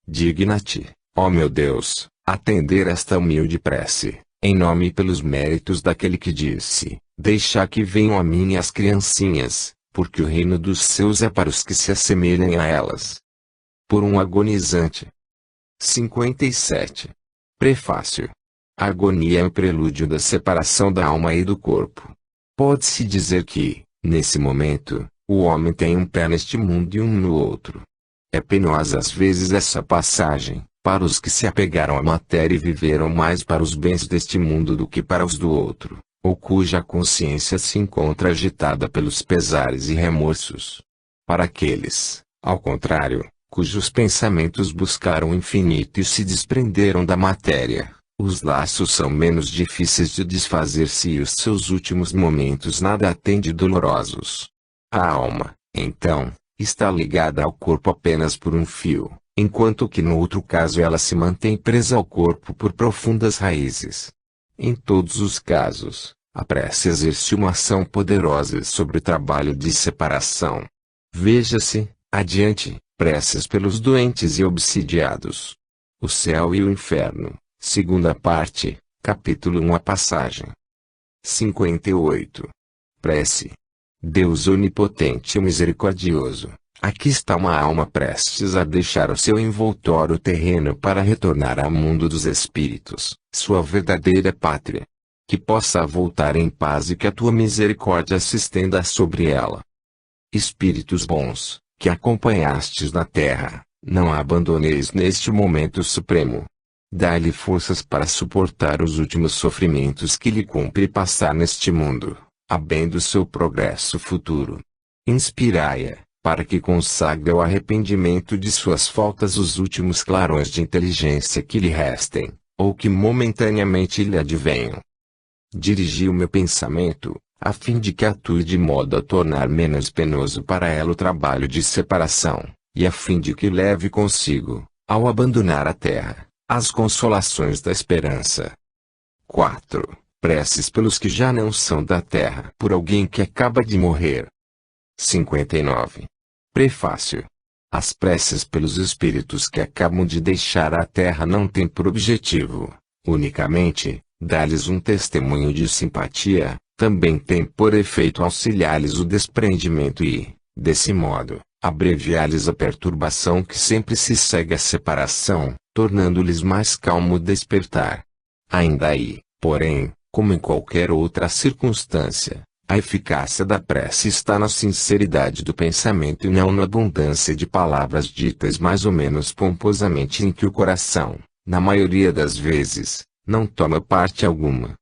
Digna-te, ó meu Deus, atender esta humilde prece, em nome e pelos méritos daquele que disse: deixa que venham a mim as criancinhas, porque o reino dos céus é para os que se assemelhem a elas. Por um agonizante. 57. Prefácio. A agonia é o prelúdio da separação da alma e do corpo. Pode-se dizer que, nesse momento, o homem tem um pé neste mundo e um no outro. É penosa às vezes essa passagem, para os que se apegaram à matéria e viveram mais para os bens deste mundo do que para os do outro, ou cuja consciência se encontra agitada pelos pesares e remorsos. Para aqueles, ao contrário, cujos pensamentos buscaram o infinito e se desprenderam da matéria, os laços são menos difíceis de desfazer-se e os seus últimos momentos nada têm de dolorosos. A alma, então, está ligada ao corpo apenas por um fio, enquanto que no outro caso ela se mantém presa ao corpo por profundas raízes. Em todos os casos, a prece exerce uma ação poderosa sobre o trabalho de separação. Veja-se, adiante, preces pelos doentes e obsidiados. O céu e o inferno, segunda parte, capítulo 1. A passagem. 58. Prece. Deus onipotente e misericordioso, aqui está uma alma prestes a deixar o seu envoltório terreno para retornar ao mundo dos espíritos, sua verdadeira pátria. Que possa voltar em paz e que a tua misericórdia se estenda sobre ela. Espíritos bons, que acompanhastes na terra, não a abandoneis neste momento supremo. Dai-lhe forças para suportar os últimos sofrimentos que lhe cumpre passar neste mundo, a bem do seu progresso futuro. Inspirai-a, para que consagre ao arrependimento de suas faltas os últimos clarões de inteligência que lhe restem, ou que momentaneamente lhe advenham. Dirigi o meu pensamento, a fim de que atue de modo a tornar menos penoso para ela o trabalho de separação, e a fim de que leve consigo, ao abandonar a terra, as consolações da esperança. 4. Preces pelos que já não são da terra. Por alguém que acaba de morrer. 59. Prefácio. As preces pelos espíritos que acabam de deixar a terra não têm por objetivo, unicamente, dar-lhes um testemunho de simpatia, também tem por efeito auxiliar-lhes o desprendimento e, desse modo, abreviar-lhes a perturbação que sempre se segue à separação, tornando-lhes mais calmo o despertar. Ainda aí, porém, como em qualquer outra circunstância, a eficácia da prece está na sinceridade do pensamento e não na abundância de palavras ditas mais ou menos pomposamente em que o coração, na maioria das vezes, não toma parte alguma.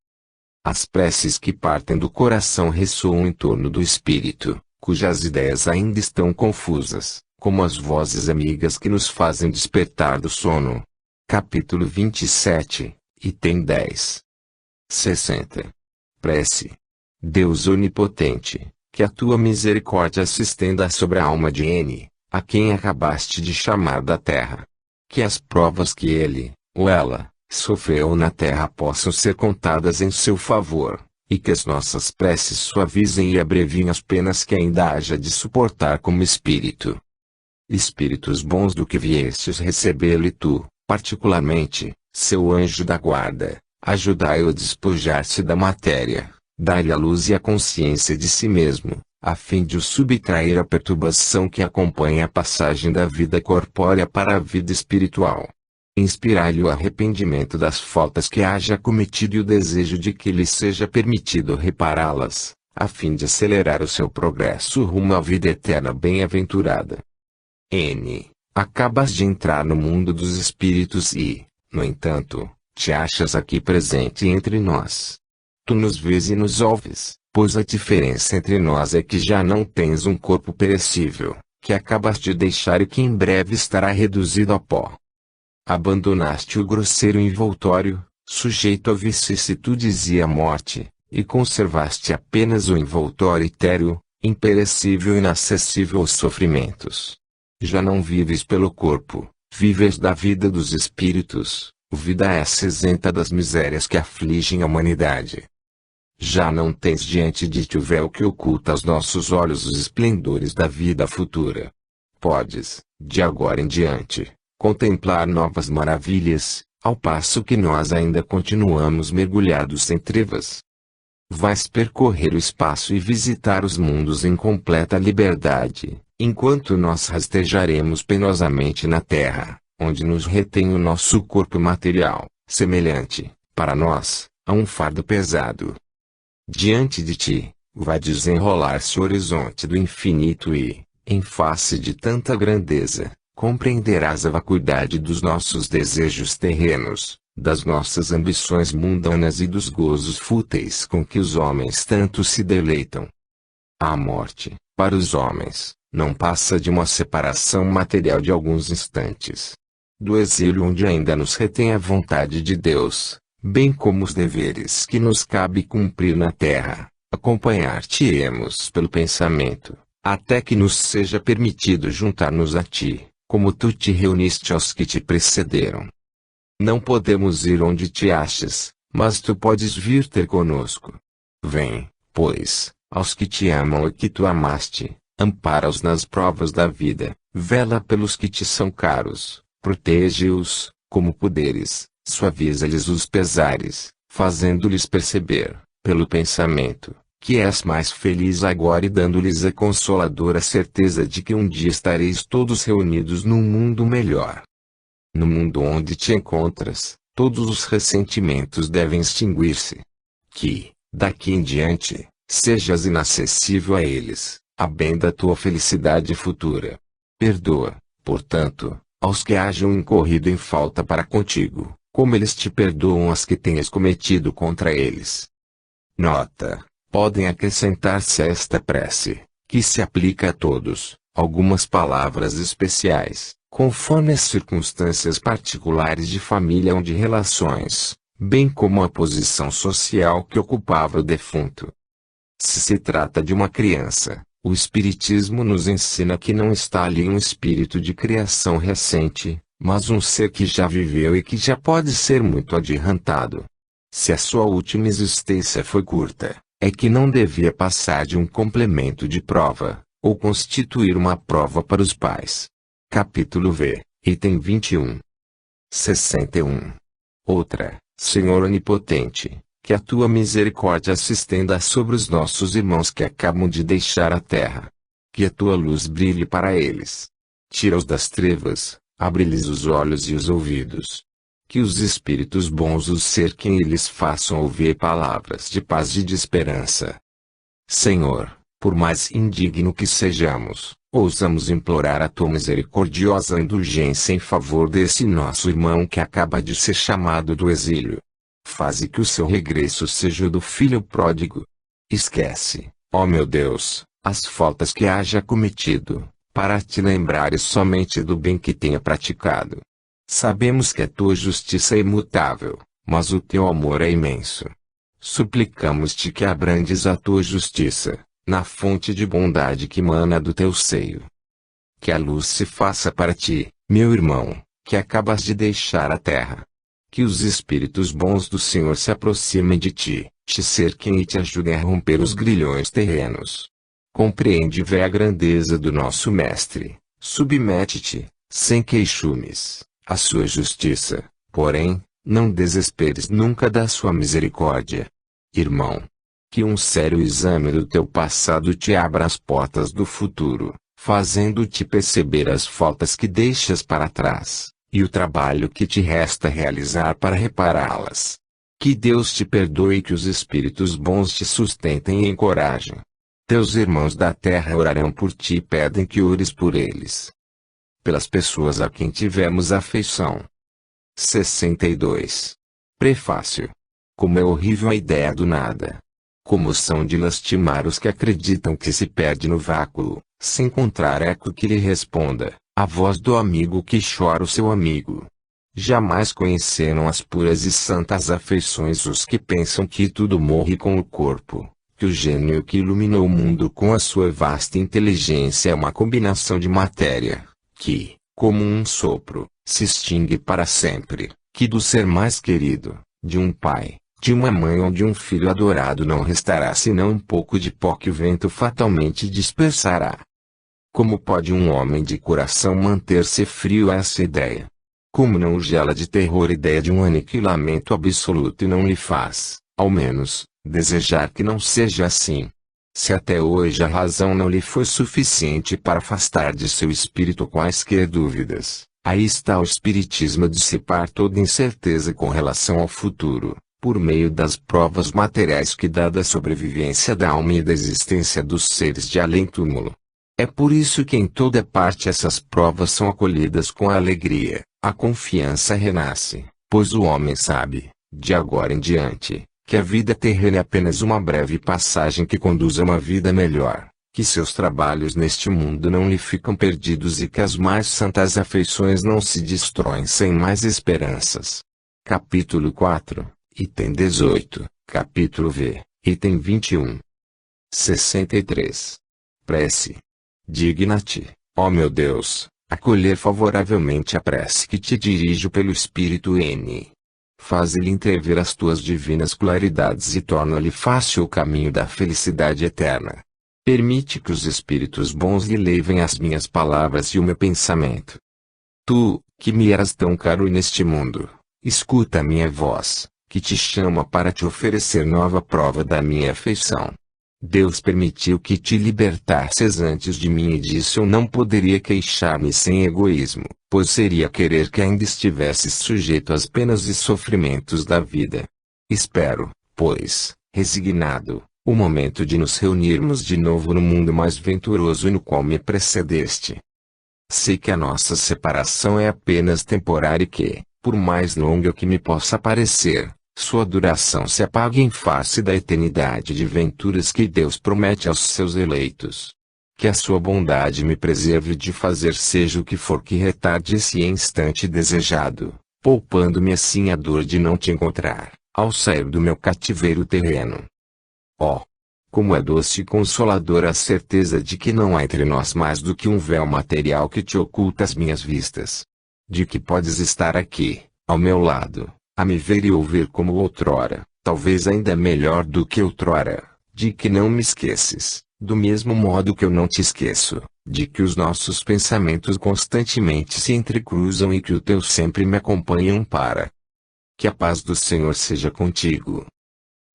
As preces que partem do coração ressoam em torno do espírito, cujas ideias ainda estão confusas, como as vozes amigas que nos fazem despertar do sono. Capítulo 27, item 10. 60. Prece. Deus onipotente, que a tua misericórdia se estenda sobre a alma de N, a quem acabaste de chamar da terra. Que as provas que ele, ou ela, sofreu na terra possam ser contadas em seu favor, e que as nossas preces suavizem e abreviem as penas que ainda haja de suportar como espírito. Espíritos bons do que viestes recebê-lo e tu, particularmente, seu anjo da guarda, ajudai-o a despojar-se da matéria, dai-lhe a luz e a consciência de si mesmo, a fim de o subtrair à perturbação que acompanha a passagem da vida corpórea para a vida espiritual. Inspirai-lhe o arrependimento das faltas que haja cometido e o desejo de que lhe seja permitido repará-las, a fim de acelerar o seu progresso rumo à vida eterna bem-aventurada. N. Acabas de entrar no mundo dos espíritos e, no entanto, te achas aqui presente entre nós. Tu nos vês e nos ouves, pois a diferença entre nós é que já não tens um corpo perecível, que acabas de deixar e que em breve estará reduzido a pó. Abandonaste o grosseiro envoltório, sujeito a vicissitudes e à morte, e conservaste apenas o envoltório etéreo, imperecível e inacessível aos sofrimentos. Já não vives pelo corpo, vives da vida dos espíritos, vida essa isenta das misérias que afligem a humanidade. já não tens diante de ti o véu que oculta aos nossos olhos os esplendores da vida futura. Podes, de agora em diante, contemplar novas maravilhas, ao passo que nós ainda continuamos mergulhados em trevas. Vais percorrer o espaço e visitar os mundos em completa liberdade, enquanto nós rastejaremos penosamente na terra, onde nos retém o nosso corpo material, semelhante, para nós, a um fardo pesado. Diante de ti, vai desenrolar-se o horizonte do infinito e, em face de tanta grandeza, compreenderás a vacuidade dos nossos desejos terrenos, das nossas ambições mundanas e dos gozos fúteis com que os homens tanto se deleitam. A morte, para os homens, não passa de uma separação material de alguns instantes. Do exílio onde ainda nos retém a vontade de Deus, bem como os deveres que nos cabe cumprir na terra, acompanhar-te-emos pelo pensamento, até que nos seja permitido juntar-nos a ti, como tu te reuniste aos que te precederam. Não podemos ir onde te achas, mas tu podes vir ter conosco. Vem, pois, aos que te amam e que tu amaste, ampara-os nas provas da vida, vela pelos que te são caros, protege-os, como puderes, suaviza-lhes os pesares, fazendo-lhes perceber, pelo pensamento, que és mais feliz agora e dando-lhes a consoladora certeza de que um dia estareis todos reunidos num mundo melhor. No mundo onde te encontras, todos os ressentimentos devem extinguir-se. Que, daqui em diante, sejas inacessível a eles, a bem da tua felicidade futura. Perdoa, portanto, aos que hajam incorrido em falta para contigo, como eles te perdoam as que tenhas cometido contra eles. Nota: podem acrescentar-se a esta prece, que se aplica a todos, algumas palavras especiais, conforme as circunstâncias particulares de família ou de relações, bem como a posição social que ocupava o defunto. Se se trata de uma criança, o Espiritismo nos ensina que não está ali um espírito de criação recente, mas um ser que já viveu e que já pode ser muito adiantado. Se a sua última existência foi curta, é que não devia passar de um complemento de prova, ou constituir uma prova para os pais. Capítulo V, item 21. 61. Outra, Senhor Onipotente, que a tua misericórdia se estenda sobre os nossos irmãos que acabam de deixar a terra. Que a tua luz brilhe para eles. Tira-os das trevas, abre-lhes os olhos e os ouvidos. Que os espíritos bons os cerquem e lhes façam ouvir palavras de paz e de esperança. Senhor, por mais indigno que sejamos, ousamos implorar a tua misericordiosa indulgência em favor desse nosso irmão que acaba de ser chamado do exílio. Faze que o seu regresso seja o do filho pródigo. Esquece, ó meu Deus, as faltas que haja cometido, para te lembrares somente do bem que tenha praticado. Sabemos que a tua justiça é imutável, mas o teu amor é imenso. Suplicamos-te que abrandes a tua justiça, na fonte de bondade que mana do teu seio. Que a luz se faça para ti, meu irmão, que acabas de deixar a terra. Que os espíritos bons do Senhor se aproximem de ti, te cerquem e te ajudem a romper os grilhões terrenos. Compreende e vê a grandeza do nosso Mestre, submete-te, sem queixumes, à sua justiça, porém, não desesperes nunca da sua misericórdia. Irmão, que um sério exame do teu passado te abra as portas do futuro, fazendo-te perceber as faltas que deixas para trás, e o trabalho que te resta realizar para repará-las. Que Deus te perdoe e que os espíritos bons te sustentem e encorajem. Teus irmãos da terra orarão por ti e pedem que ores por eles. Pelas pessoas a quem tivemos afeição. 62. Prefácio. Como é horrível a ideia do nada. Como são de lastimar os que acreditam que se perde no vácuo, se encontrar eco que lhe responda, a voz do amigo que chora o seu amigo. Jamais conheceram as puras e santas afeições os que pensam que tudo morre com o corpo, que o gênio que iluminou o mundo com a sua vasta inteligência é uma combinação de matéria, que, como um sopro, se extingue para sempre, que do ser mais querido, de um pai, De uma mãe ou de um filho adorado não restará senão um pouco de pó que o vento fatalmente dispersará. Como pode um homem de coração manter-se frio a essa ideia? Como não o gela de terror a ideia de um aniquilamento absoluto e não lhe faz, ao menos, desejar que não seja assim? Se até hoje a razão não lhe foi suficiente para afastar de seu espírito quaisquer dúvidas, aí está o espiritismo a dissipar toda incerteza com relação ao futuro, por meio das provas materiais que dá da sobrevivência da alma e da existência dos seres de além-túmulo. É por isso que em toda parte essas provas são acolhidas com alegria, a confiança renasce, pois o homem sabe, de agora em diante, que a vida terrena é apenas uma breve passagem que conduz a uma vida melhor, que seus trabalhos neste mundo não lhe ficam perdidos e que as mais santas afeições não se destroem sem mais esperanças. Capítulo 4, item 18, capítulo V, item 21. 63. Prece. Digna-te, ó meu Deus, acolher favoravelmente a prece que te dirijo pelo Espírito N. Faz-lhe entrever as tuas divinas claridades e torna-lhe fácil o caminho da felicidade eterna. Permite que os espíritos bons lhe levem as minhas palavras e o meu pensamento. Tu, que me eras tão caro neste mundo, escuta a minha voz, que te chama para te oferecer nova prova da minha afeição. Deus permitiu que te libertasses antes de mim e disso eu não poderia queixar-me sem egoísmo, pois seria querer que ainda estivesses sujeito às penas e sofrimentos da vida. Espero, pois, resignado, o momento de nos reunirmos de novo no mundo mais venturoso no qual me precedeste. Sei que a nossa separação é apenas temporária e que, por mais longa que me possa parecer, sua duração se apaga em face da eternidade de venturas que Deus promete aos seus eleitos. Que a sua bondade me preserve de fazer seja o que for que retarde esse instante desejado, poupando-me assim a dor de não te encontrar, ao sair do meu cativeiro terreno. Oh! Como é doce e consoladora a certeza de que não há entre nós mais do que um véu material que te oculta as minhas vistas. De que podes estar aqui, ao meu lado, a me ver e ouvir como outrora, talvez ainda melhor do que outrora, de que não me esqueces, do mesmo modo que eu não te esqueço, de que os nossos pensamentos constantemente se entrecruzam e que o teu sempre me acompanha e ampara. Que a paz do Senhor seja contigo.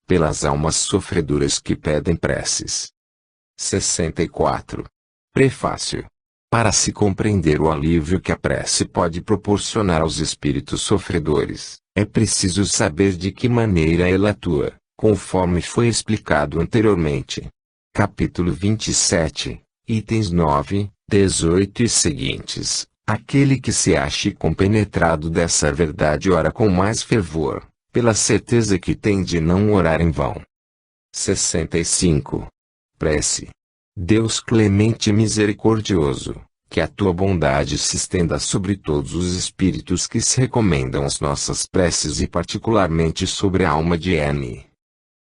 Pelas almas sofredoras que pedem preces. 64. Prefácio. Para se compreender o alívio que a prece pode proporcionar aos espíritos sofredores, é preciso saber de que maneira ela atua, conforme foi explicado anteriormente. Capítulo 27, itens 9, 18 e seguintes. Aquele que se ache compenetrado dessa verdade ora com mais fervor, pela certeza que tem de não orar em vão. 65. Prece. Deus clemente e misericordioso, que a tua bondade se estenda sobre todos os espíritos que se recomendam às nossas preces e particularmente sobre a alma de N.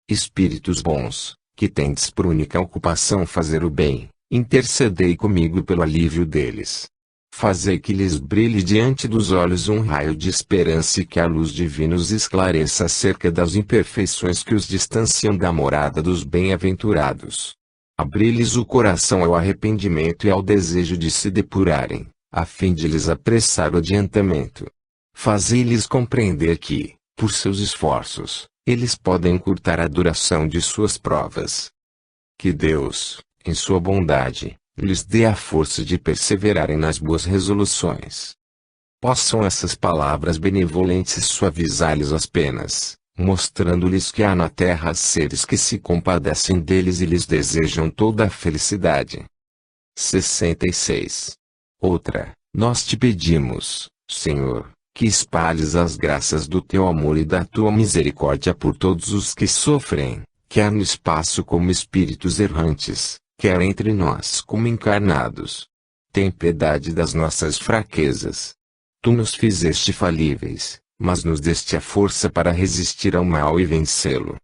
Espíritos bons, que tendes por única ocupação fazer o bem, intercedei comigo pelo alívio deles. Fazei que lhes brilhe diante dos olhos um raio de esperança e que a luz divina os esclareça acerca das imperfeições que os distanciam da morada dos bem-aventurados. Abri-lhes o coração ao arrependimento e ao desejo de se depurarem, a fim de lhes apressar o adiantamento. Fazei-lhes compreender que, por seus esforços, eles podem encurtar a duração de suas provas. Que Deus, em sua bondade, lhes dê a força de perseverarem nas boas resoluções. Possam essas palavras benevolentes suavizar-lhes as penas, mostrando-lhes que há na terra seres que se compadecem deles e lhes desejam toda a felicidade. 66. Outra, nós te pedimos, Senhor, que espalhes as graças do teu amor e da tua misericórdia por todos os que sofrem, quer no espaço como espíritos errantes, quer entre nós como encarnados. Tem piedade das nossas fraquezas. Tu nos fizeste falíveis, mas nos deste a força para resistir ao mal e vencê-lo.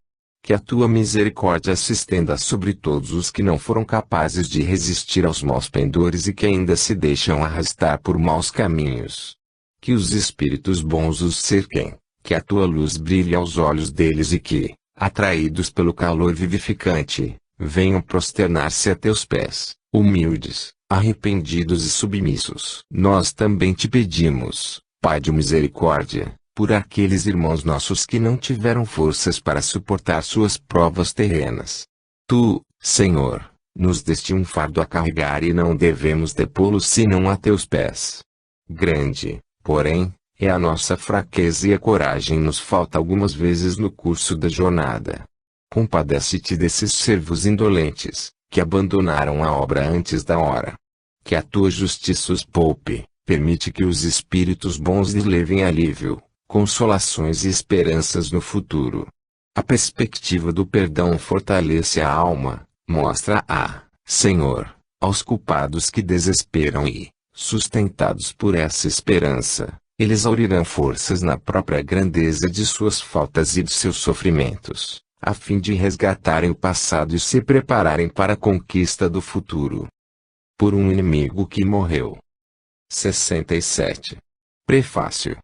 Que a tua misericórdia se estenda sobre todos os que não foram capazes de resistir aos maus pendores e que ainda se deixam arrastar por maus caminhos. Que os espíritos bons os cerquem, Que a tua luz brilhe aos olhos deles e que, atraídos pelo calor vivificante, venham prosternar-se a teus pés, humildes, arrependidos e submissos. Nós também te pedimos, Pai de misericórdia, por aqueles irmãos nossos que não tiveram forças para suportar suas provas terrenas. Tu, Senhor, nos deste um fardo a carregar e não devemos depô-lo senão a teus pés. Grande, porém, é a nossa fraqueza e a coragem nos falta algumas vezes no curso da jornada. Compadece-te desses servos indolentes, que abandonaram a obra antes da hora. Que a tua justiça os poupe, permite que os espíritos bons lhes levem alívio, consolações e esperanças no futuro. A perspectiva do perdão fortalece a alma, mostra Senhor, aos culpados que desesperam e, sustentados por essa esperança, eles aurirão forças na própria grandeza de suas faltas e de seus sofrimentos, a fim de resgatarem o passado e se prepararem para a conquista do futuro. Por um inimigo que morreu. 67. Prefácio.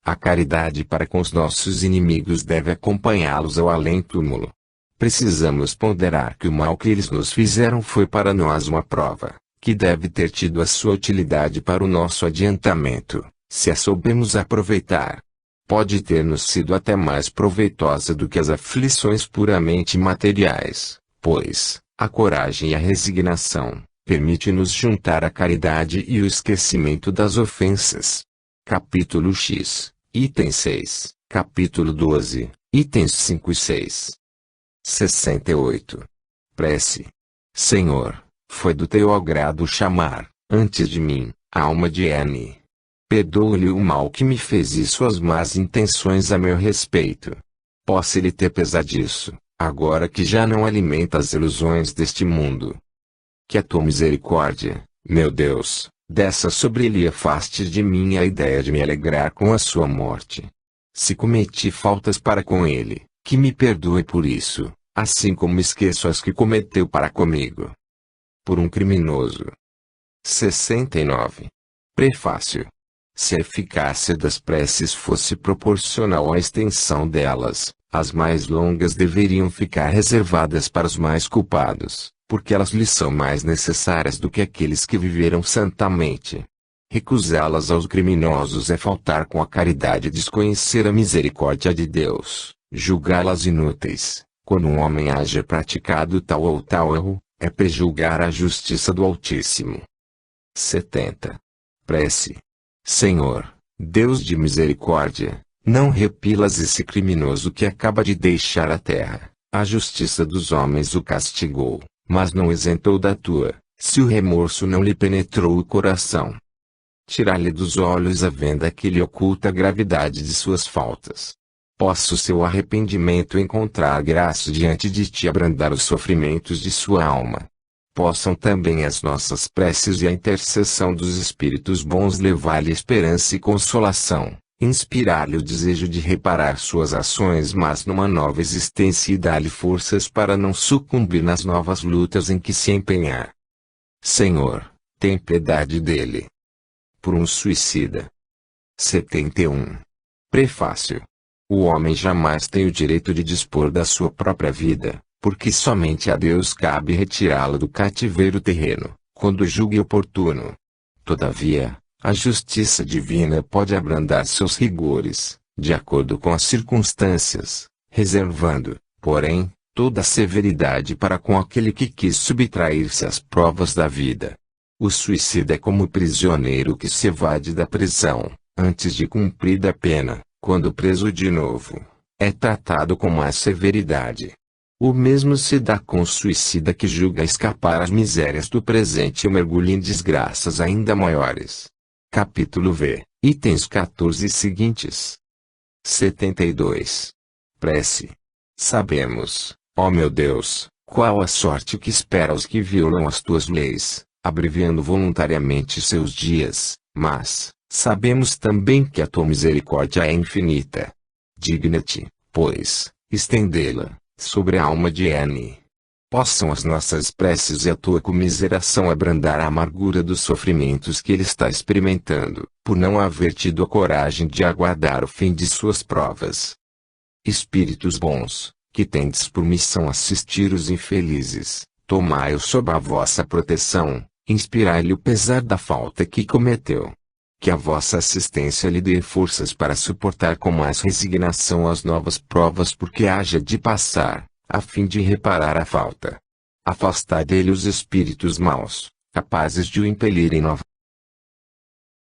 A caridade para com os nossos inimigos deve acompanhá-los ao além-túmulo. Precisamos ponderar que o mal que eles nos fizeram foi para nós uma prova, que deve ter tido a sua utilidade para o nosso adiantamento, se a soubemos aproveitar. Pode ter nos sido até mais proveitosa do que as aflições puramente materiais, pois, a coragem e a resignação, permite-nos juntar a caridade e o esquecimento das ofensas. Capítulo X, item 6, capítulo 12, itens 5 e 6. 68. Prece. Senhor, foi do teu agrado chamar, antes de mim, a alma de N. Perdoa-lhe o mal que me fez e suas más intenções a meu respeito. Possa ele ter pesar disso, agora que já não alimenta as ilusões deste mundo. Que a tua misericórdia, meu Deus, desça sobre ele e afaste de mim a ideia de me alegrar com a sua morte. Se cometi faltas para com ele, que me perdoe por isso, assim como esqueço as que cometeu para comigo. Por um criminoso. 69. Prefácio. Se a eficácia das preces fosse proporcional à extensão delas, as mais longas deveriam ficar reservadas para os mais culpados, porque elas lhes são mais necessárias do que aqueles que viveram santamente. Recusá-las aos criminosos é faltar com a caridade e desconhecer a misericórdia de Deus. Julgá-las inúteis, quando um homem haja praticado tal ou tal erro, é prejulgar a justiça do Altíssimo. 70. Prece. Senhor, Deus de misericórdia, não repilas esse criminoso que acaba de deixar a terra. A justiça dos homens o castigou, mas não isentou da tua, se o remorso não lhe penetrou o coração. Tirar-lhe dos olhos a venda que lhe oculta a gravidade de suas faltas. Possa o seu arrependimento encontrar graça diante de ti e abrandar os sofrimentos de sua alma. Possam também as nossas preces e a intercessão dos espíritos bons levar-lhe esperança e consolação, inspirar-lhe o desejo de reparar suas ações mas numa nova existência e dar-lhe forças para não sucumbir nas novas lutas em que se empenhar. Senhor, tem piedade dele. Por um suicida. 71. Prefácio. O homem jamais tem o direito de dispor da sua própria vida, porque somente a Deus cabe retirá-la do cativeiro terreno, quando julgue oportuno. Todavia, a justiça divina pode abrandar seus rigores, de acordo com as circunstâncias, reservando, porém, toda a severidade para com aquele que quis subtrair-se às provas da vida. O suicida é como o prisioneiro que se evade da prisão, antes de cumprida a pena, quando preso de novo, é tratado com mais severidade. O mesmo se dá com o suicida que julga escapar às misérias do presente e mergulha em desgraças ainda maiores. Capítulo V, itens 14 e seguintes. 72. Prece. Sabemos, ó meu Deus, qual a sorte que espera os que violam as tuas leis, abreviando voluntariamente seus dias, mas, sabemos também que a tua misericórdia é infinita. Digna-te, pois, estendê-la sobre a alma de N. Possam as nossas preces e a tua comiseração abrandar a amargura dos sofrimentos que ele está experimentando, por não haver tido a coragem de aguardar o fim de suas provas. Espíritos bons, que tendes por missão assistir os infelizes, tomai-o sob a vossa proteção, inspirai-lhe o pesar da falta que cometeu. Que a vossa assistência lhe dê forças para suportar com mais resignação as novas provas por que haja de passar, a fim de reparar a falta. Afastai dele os espíritos maus, capazes de o impelirem novamente